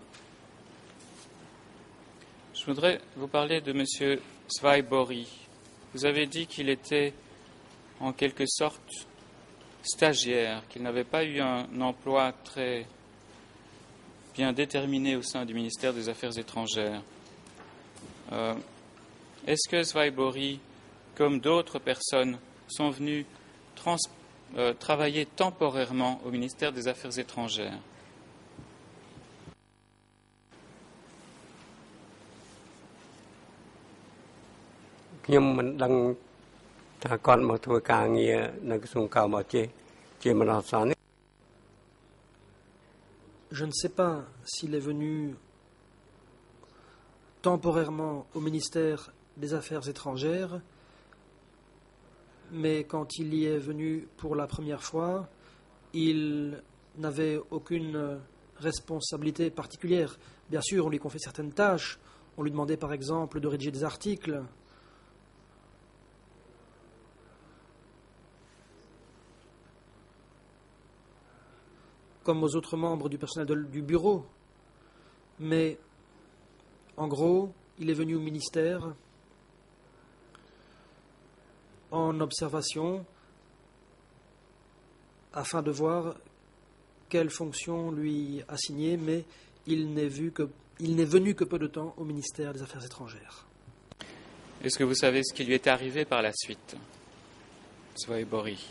Speaker 2: voudrais vous parler de monsieur Svaibori. Vous avez dit qu'il était en quelque sorte stagiaire, qu'il n'avait pas eu un emploi très bien déterminé au sein du ministère des Affaires étrangères. Est-ce que Svaibori, comme d'autres personnes, sont venus travailler temporairement au ministère des Affaires étrangères?
Speaker 4: Je
Speaker 3: ne sais pas s'il est venu temporairement au ministère des Affaires étrangères, mais quand il y est venu pour la première fois, il n'avait aucune responsabilité particulière. Bien sûr, on lui confiait certaines tâches. On lui demandait par exemple de rédiger des articles. Comme aux autres membres du personnel du bureau. Mais, en gros, il est venu au ministère en observation afin de voir quelle fonction lui assigner, mais il n'est venu que peu de temps au ministère des Affaires étrangères.
Speaker 2: Est-ce que vous savez ce qui lui est arrivé par la suite, Svaibori?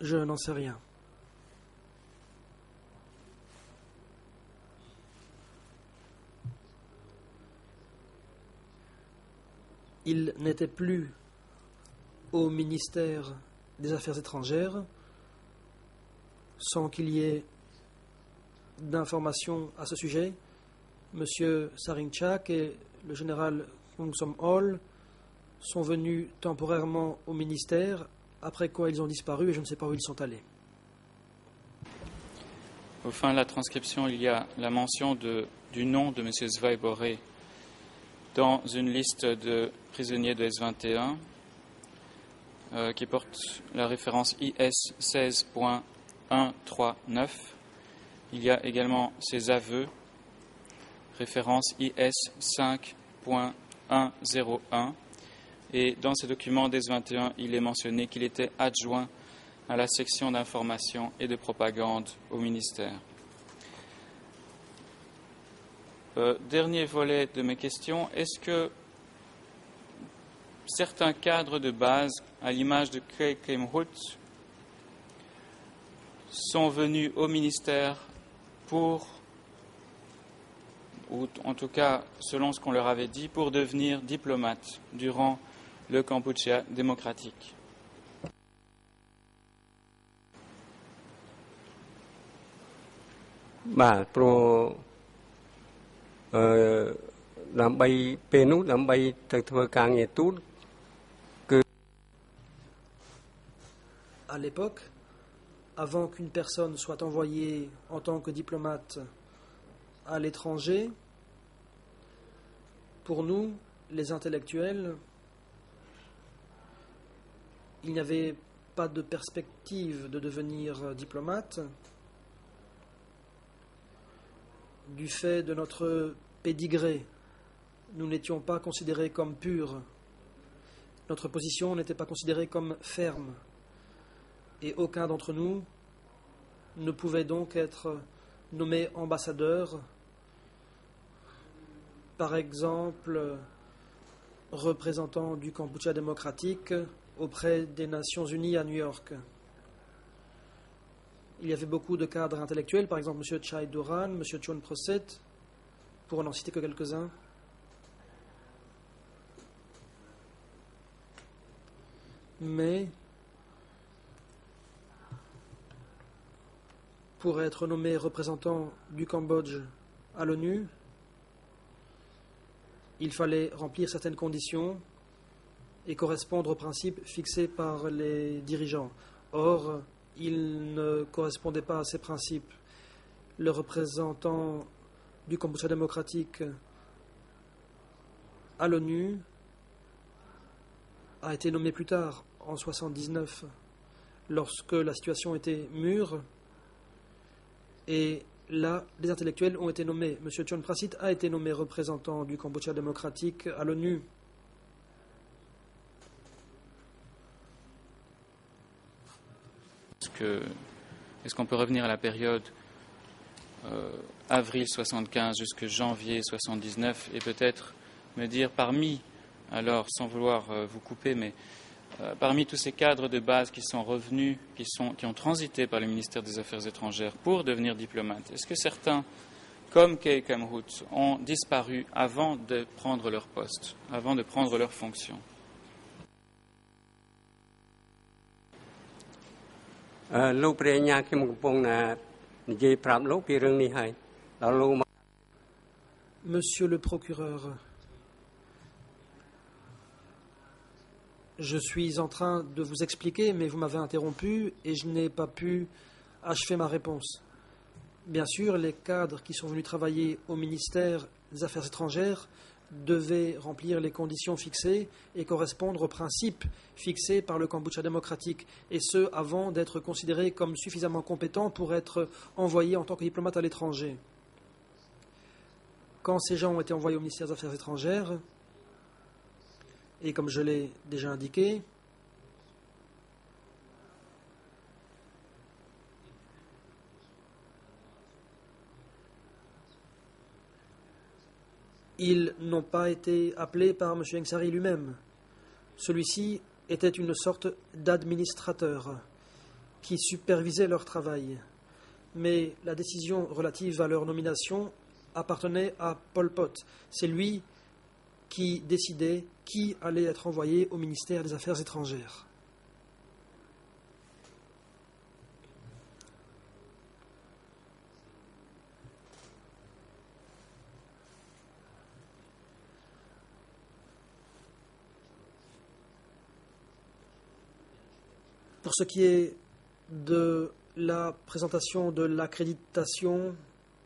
Speaker 3: Je n'en sais rien. Il n'était plus au ministère des Affaires étrangères sans qu'il y ait d'informations à ce sujet. Monsieur Saringchak et le général Kung Som Hol sont venus temporairement au ministère, après quoi ils ont disparu et je ne sais pas où ils sont allés.
Speaker 2: Au fin de la transcription, il y a la mention du nom de M. Svaibori dans une liste de prisonniers de S21 qui porte la référence IS 16.139. Il y a également ses aveux, référence IS 5.101. Et dans ces documents d'S21, il est mentionné qu'il était adjoint à la section d'information et de propagande au ministère. Dernier volet de mes questions, est-ce que certains cadres de base, à l'image de Keik Kim-hut, sont venus au ministère pour, ou en tout cas selon ce qu'on leur avait dit, pour devenir diplomates durant le Kampuchea démocratique?
Speaker 3: À l'époque, avant qu'une personne soit envoyée en tant que diplomate à l'étranger, pour nous, les intellectuels, il n'y avait pas de perspective de devenir diplomate du fait de notre pédigré. Nous n'étions pas considérés comme purs. Notre position n'était pas considérée comme ferme. Et aucun d'entre nous ne pouvait donc être nommé ambassadeur, par exemple représentant du Kampuchea démocratique auprès des Nations Unies à New York. Il y avait beaucoup de cadres intellectuels, par exemple M. Chai Duran, M. Chon Proset, pour n'en citer que quelques-uns. Mais pour être nommé représentant du Cambodge à l'ONU, il fallait remplir certaines conditions et correspondre aux principes fixés par les dirigeants. Or, il ne correspondait pas à ces principes. Le représentant du Cambodge démocratique à l'ONU a été nommé plus tard, en 1979, lorsque la situation était mûre, et là, les intellectuels ont été nommés. M. John Prasit a été nommé représentant du Cambodge démocratique à l'ONU.
Speaker 2: Est-ce qu'on peut revenir à la période avril 75 jusqu'à janvier 79 et peut-être me dire parmi, alors sans vouloir vous couper, mais parmi tous ces cadres de base qui sont revenus, qui ont transité par le ministère des Affaires étrangères pour devenir diplomates, est-ce que certains, comme Kay Kamhut, ont disparu avant de prendre leur poste, avant de prendre leur fonction?
Speaker 3: Monsieur le procureur, je suis en train de vous expliquer, mais vous m'avez interrompu et je n'ai pas pu achever ma réponse. Bien sûr, les cadres qui sont venus travailler au ministère des Affaires étrangères devaient remplir les conditions fixées et correspondre aux principes fixés par le Cambodge démocratique, et ce, avant d'être considérés comme suffisamment compétents pour être envoyés en tant que diplomates à l'étranger. Quand ces gens ont été envoyés au ministère des Affaires étrangères, et comme je l'ai déjà indiqué, ils n'ont pas été appelés par M. Ieng Sary lui-même. Celui-ci était une sorte d'administrateur qui supervisait leur travail. Mais la décision relative à leur nomination appartenait à Pol Pot. C'est lui qui décidait qui allait être envoyé au ministère des Affaires étrangères. Pour ce qui est de la présentation de l'accréditation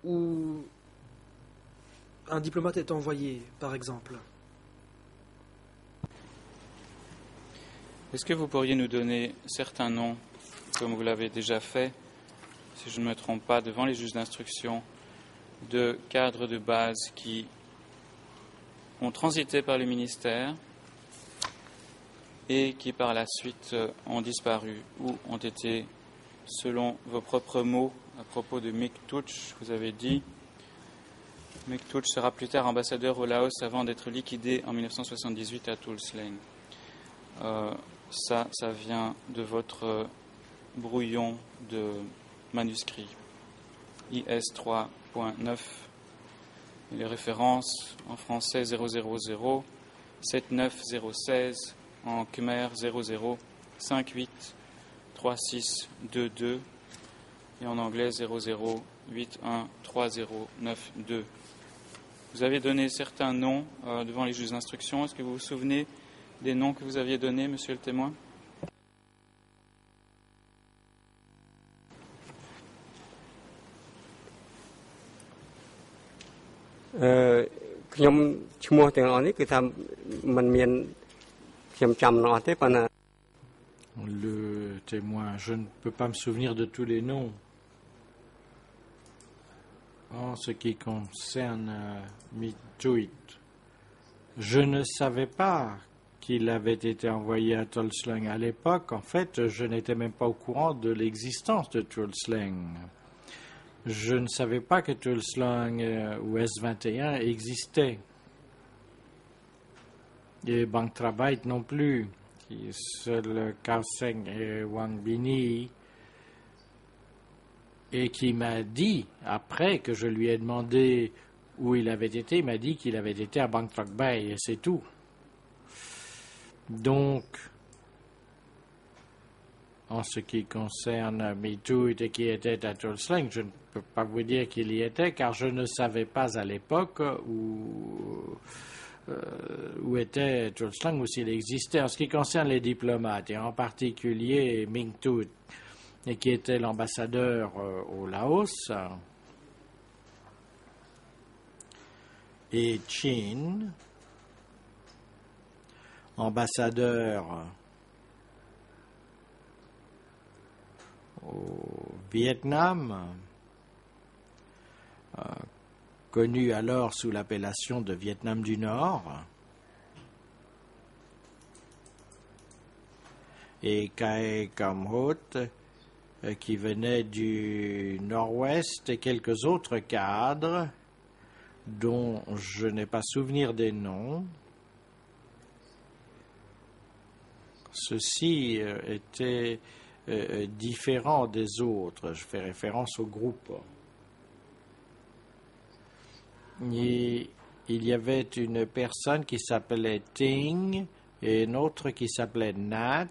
Speaker 3: où un diplomate est envoyé, par exemple.
Speaker 2: Est-ce que vous pourriez nous donner certains noms, comme vous l'avez déjà fait, si je ne me trompe pas, devant les juges d'instruction, de cadres de base qui ont transité par le ministère et qui par la suite ont disparu ou ont été, selon vos propres mots, à propos de Mick Touch, vous avez dit Mick Touch sera plus tard ambassadeur au Laos avant d'être liquidé en 1978 à Tuol Sleng. Ça vient de votre brouillon de manuscrit IS 3.9 et les références en français 000 79016, en khmer 00 58 36 22 et en anglais 00 81 3092. Vous avez donné certains noms devant les juges d'instruction. Est-ce que vous vous souvenez des noms que vous aviez donnés, monsieur le témoin?
Speaker 1: Le témoin, je ne peux pas me souvenir de tous les noms. En ce qui concerne Mituit, je ne savais pas qu'il avait été envoyé à Tuol Sleng à l'époque. En fait, je n'étais même pas au courant de l'existence de Tuol Sleng. Je ne savais pas que Tuol Sleng ou S-21 existait. Et Bang Trabait non plus. Seul Khao Seng et Wang Bini, et qui m'a dit, après que je lui ai demandé où il avait été, il m'a dit qu'il avait été à Bang Trak Bay, et c'est tout. Donc, En ce qui concerne MeToo et qui était à Tulsa, je ne peux pas vous dire qu'il y était, car je ne savais pas à l'époque où était Tulsa ou s'il existait. En ce qui concerne les diplomates, et en particulier Minh Tu, qui était l'ambassadeur au Laos, et Chin, ambassadeur au Vietnam, connu alors sous l'appellation de Vietnam du Nord, et Kae Kam Hot, qui venait du Nord-Ouest, et quelques autres cadres dont je n'ai pas souvenir des noms. Ceux-ci étaient différents des autres. Je fais référence au groupe. Et il y avait une personne qui s'appelait Ting et une autre qui s'appelait Nat,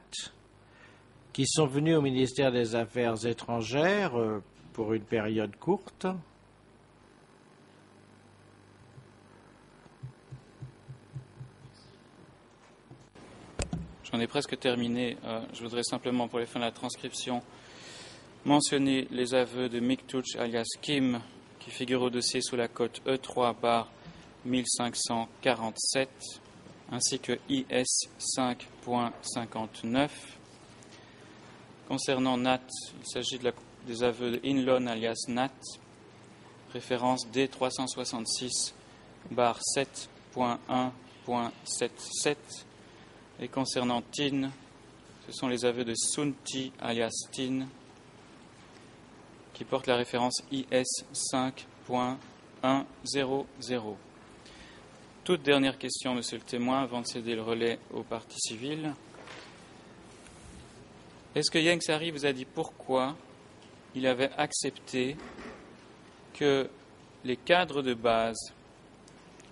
Speaker 1: qui sont venus au ministère des Affaires étrangères pour une période courte.
Speaker 2: J'en ai presque terminé. Je voudrais simplement, pour les fins de la transcription, mentionner les aveux de Mick Touch alias Kim, qui figurent au dossier sous la cote E3/1547, ainsi que IS 5.59. Concernant Nat, il s'agit des aveux de Inlon alias Nat, référence D366/7.1.77. Et concernant Tin, ce sont les aveux de Sunti alias Tin, qui portent la référence IS 5.100. Toute dernière question, monsieur le témoin, avant de céder le relais aux parties civiles. Est-ce que Ieng Sary vous a dit pourquoi il avait accepté que les cadres de base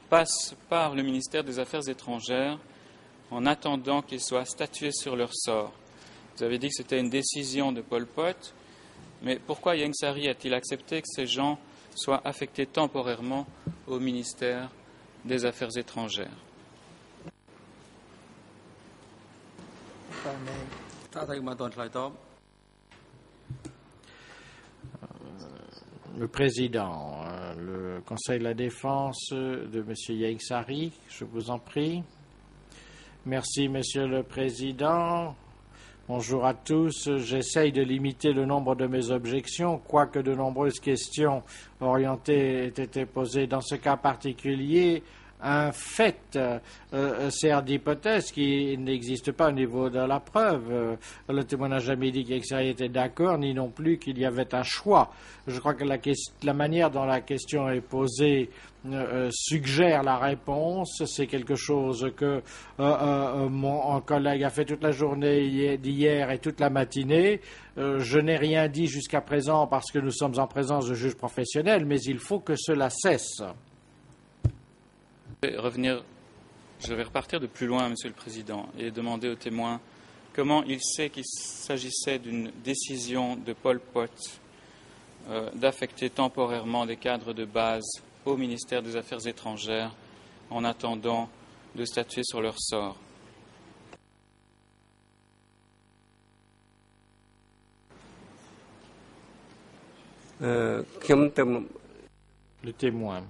Speaker 2: passent par le ministère des Affaires étrangères en attendant qu'ils soient statués sur leur sort? Vous avez dit que c'était une décision de Pol Pot, mais pourquoi Ieng Sary a-t-il accepté que ces gens soient affectés temporairement au ministère des Affaires étrangères?
Speaker 1: Le président, le Conseil de la Défense de M. Ieng Sary, je vous en prie. Merci, Monsieur le Président. Bonjour à tous. J'essaye de limiter le nombre de mes objections, quoique de nombreuses questions orientées aient été posées. Dans ce cas particulier, un fait sert d'hypothèse qui n'existe pas au niveau de la preuve. Le témoin n'a jamais dit qu'Ieng Sary était d'accord, ni non plus qu'il y avait un choix. Je crois que la manière dont la question est posée suggère la réponse. C'est quelque chose que mon collègue a fait toute la journée d'hier et toute la matinée. Je n'ai rien dit jusqu'à présent parce que nous sommes en présence de juges professionnels, mais il faut que cela cesse.
Speaker 2: Je vais repartir de plus loin, Monsieur le Président, et demander au témoin comment il sait qu'il s'agissait d'une décision de Pol Pot d'affecter temporairement des cadres de base au ministère des Affaires étrangères en attendant de statuer sur leur sort.
Speaker 1: Le témoin.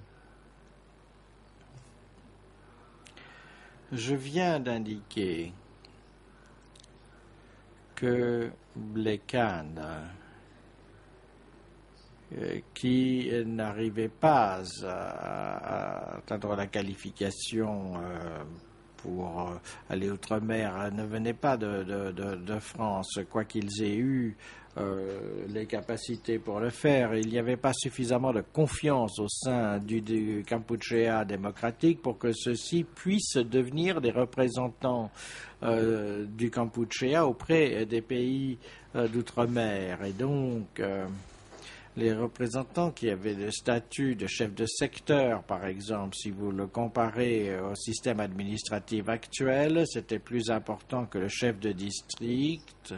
Speaker 1: Je viens d'indiquer que les cadres qui n'arrivaient pas à atteindre la qualification pour aller outre-mer ne venaient pas de France, quoi qu'ils aient eu les capacités pour le faire. Il n'y avait pas suffisamment de confiance au sein du Kampuchéa démocratique pour que ceux-ci puissent devenir des représentants du Kampuchéa auprès des pays d'outre-mer. Et donc, les représentants qui avaient le statut de chef de secteur, par exemple, si vous le comparez au système administratif actuel, c'était plus important que le chef de district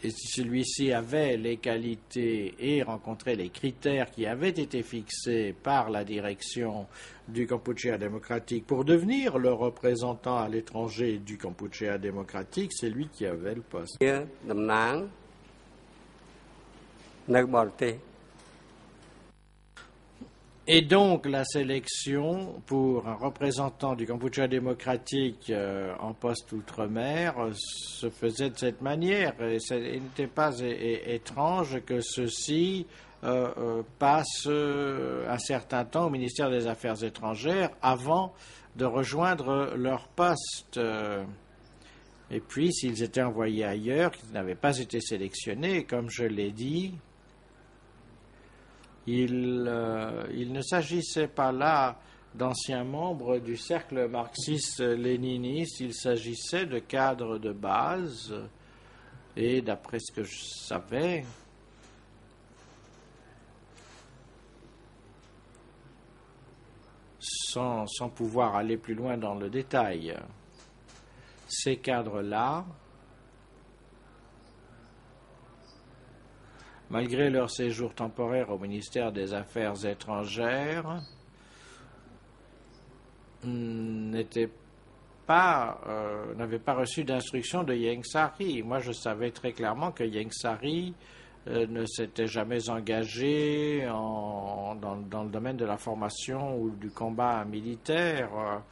Speaker 1: et si celui-ci avait les qualités et rencontrait les critères qui avaient été fixés par la direction du Kampuchea démocratique pour devenir le représentant à l'étranger du Kampuchea démocratique, c'est lui qui avait le poste. Et donc la sélection pour un représentant du Kampuchea démocratique en poste outre-mer se faisait de cette manière. Et il n'était pas étrange que ceux-ci passent un certain temps au ministère des Affaires étrangères avant de rejoindre leur poste. Et puis, s'ils étaient envoyés ailleurs, qu'ils n'avaient pas été sélectionnés, comme je l'ai dit, il ne s'agissait pas là d'anciens membres du cercle marxiste-léniniste, il s'agissait de cadres de base, et d'après ce que je savais, sans pouvoir aller plus loin dans le détail, ces cadres-là, malgré leur séjour temporaire au ministère des Affaires étrangères, n'avaient pas reçu d'instruction de Ieng Sary. Moi, je savais très clairement que Ieng Sary ne s'était jamais engagé dans le domaine de la formation ou du combat militaire.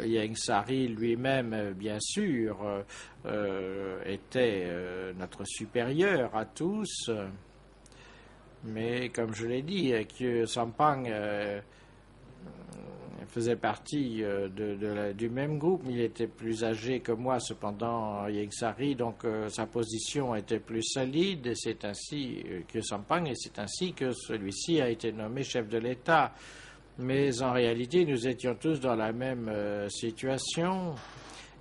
Speaker 1: Ieng Sary lui-même, bien sûr, était notre supérieur à tous. Mais comme je l'ai dit, Khieu Sampang faisait partie du même groupe, mais il était plus âgé que moi, cependant, Ieng Sary, donc sa position était plus solide, et c'est ainsi Khieu Sampang, et c'est ainsi que celui-ci a été nommé chef de l'État. Mais en réalité, nous étions tous dans la même situation,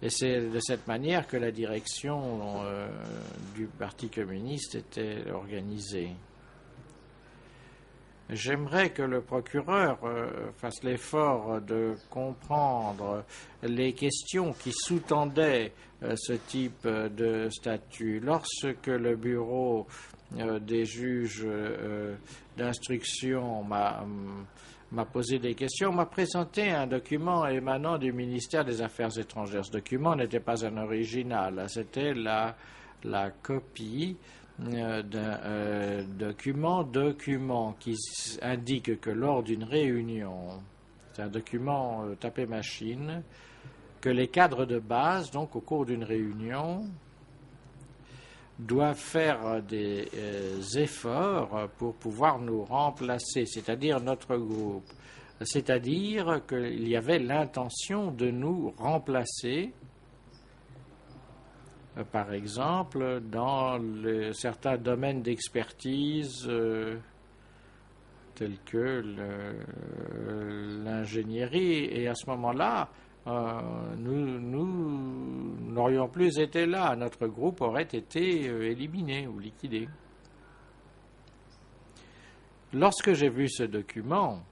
Speaker 1: et c'est de cette manière que la direction du Parti communiste était organisée. J'aimerais que le procureur fasse l'effort de comprendre les questions qui sous-tendaient ce type de statut. Lorsque le bureau des juges d'instruction m'a posé des questions, m'a présenté un document émanant du ministère des Affaires étrangères. Ce document n'était pas un original, c'était la copie d'un document qui indique que lors d'une réunion, c'est un document tapé machine, que les cadres de base, donc au cours d'une réunion, doivent faire des efforts pour pouvoir nous remplacer, c'est-à-dire notre groupe. C'est-à-dire qu'il y avait l'intention de nous remplacer, par exemple, dans certains domaines d'expertise tels que l'ingénierie. Et à ce moment-là, nous n'aurions plus été là. Notre groupe aurait été éliminé ou liquidé. Lorsque j'ai vu ce document,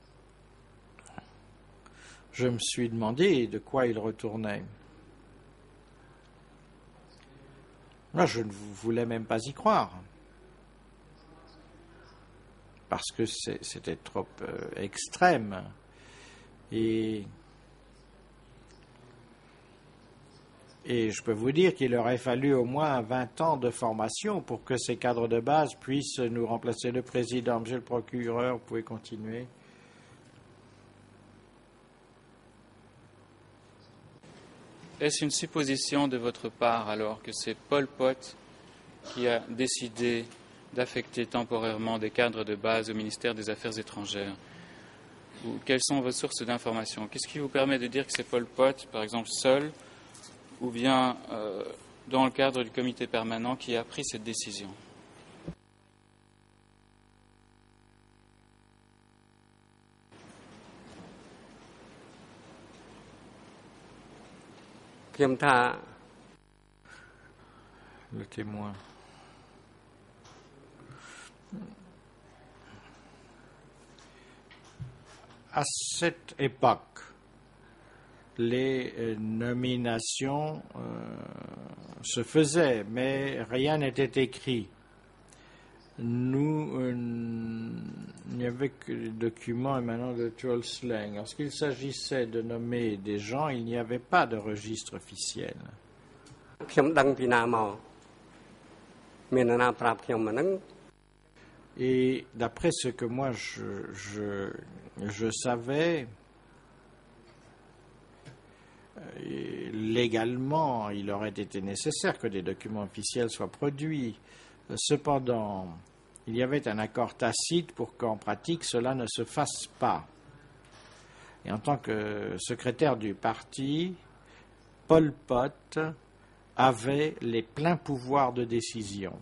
Speaker 1: je me suis demandé de quoi il retournait. Moi, je ne voulais même pas y croire, parce que c'était trop extrême. Et je peux vous dire qu'il aurait fallu au moins 20 ans de formation pour que ces cadres de base puissent nous remplacer. Le président, monsieur le procureur, vous pouvez continuer.
Speaker 2: Est-ce une supposition de votre part alors que c'est Pol Pot qui a décidé d'affecter temporairement des cadres de base au ministère des Affaires étrangères? Ou quelles sont vos sources d'information? Qu'est-ce qui vous permet de dire que c'est Pol Pot, par exemple, seul, ou bien dans le cadre du comité permanent qui a pris cette décision?
Speaker 1: Le témoin. À cette époque, les nominations se faisait, mais rien n'était écrit. Nous, il n'y avait que les documents émanant de Trollslang. Lorsqu'il s'agissait de nommer des gens, il n'y avait pas de registre officiel.
Speaker 4: ខ្ញុំដឹងពីណាមកមាននរណាប្រាប់ខ្ញុំអាហ្នឹង
Speaker 1: Et d'après ce que moi je savais, légalement, il aurait été nécessaire que des documents officiels soient produits. Cependant, il y avait un accord tacite pour qu'en pratique cela ne se fasse pas. Et en tant que secrétaire du parti, Pol Pot avait les pleins pouvoirs de décision.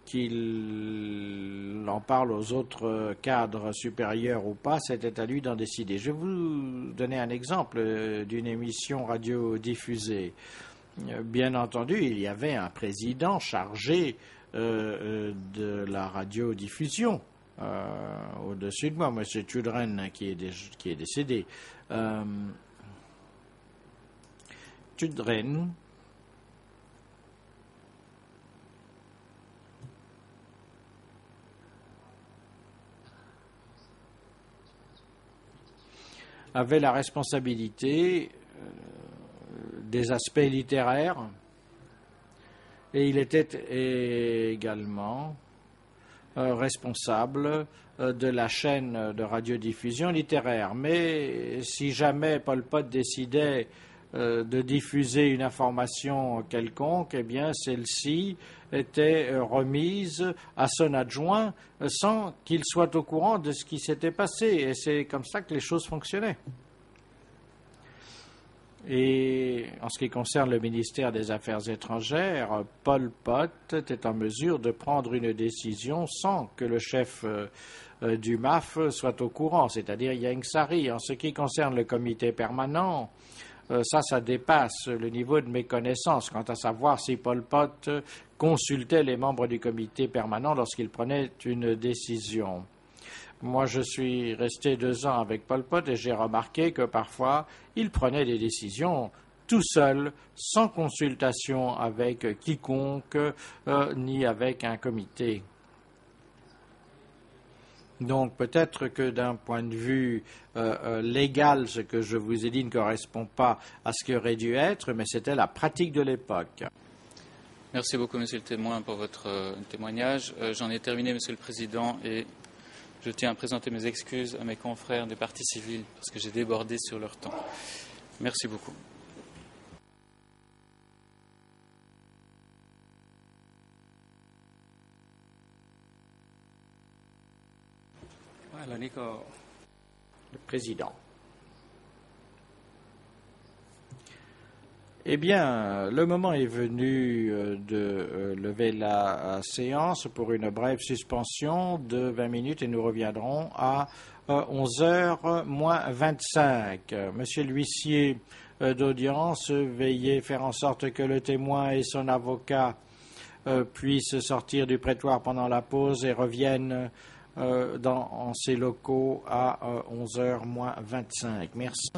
Speaker 1: Qu'il en parle aux autres cadres supérieurs ou pas, c'était à lui d'en décider. Je vais vous donner un exemple d'une émission radiodiffusée. Bien entendu, il y avait un président chargé de la radiodiffusion au-dessus de moi, M. Chudren, qui est décédé. Chudren avait la responsabilité des aspects littéraires et il était également responsable de la chaîne de radiodiffusion littéraire. Mais si jamais Pol Pot décidait de diffuser une information quelconque, eh bien celle-ci était remise à son adjoint sans qu'il soit au courant de ce qui s'était passé. Et c'est comme ça que les choses fonctionnaient. Et en ce qui concerne le ministère des Affaires étrangères, Pol Pot était en mesure de prendre une décision sans que le chef du MAF soit au courant, c'est-à-dire Ieng Sary. En ce qui concerne le comité permanent, ça dépasse le niveau de mes connaissances quant à savoir si Pol Pot consultait les membres du comité permanent lorsqu'il prenait une décision. Moi, je suis resté 2 ans avec Pol Pot et j'ai remarqué que parfois, il prenait des décisions tout seul, sans consultation avec quiconque, ni avec un comité. Donc peut-être que d'un point de vue légal, ce que je vous ai dit ne correspond pas à ce qui aurait dû être, mais c'était la pratique de l'époque.
Speaker 2: Merci beaucoup, Monsieur le témoin, pour votre témoignage. J'en ai terminé, Monsieur le Président, et je tiens à présenter mes excuses à mes confrères des partis civils parce que j'ai débordé sur leur temps. Merci beaucoup.
Speaker 1: Le président. Eh bien, le moment est venu de lever la séance pour une brève suspension de 20 minutes et nous reviendrons à 11h moins 25. Monsieur l'huissier d'audience, veuillez faire en sorte que le témoin et son avocat puissent sortir du prétoire pendant la pause et reviennent dans ces locaux à 11h moins 25. Merci.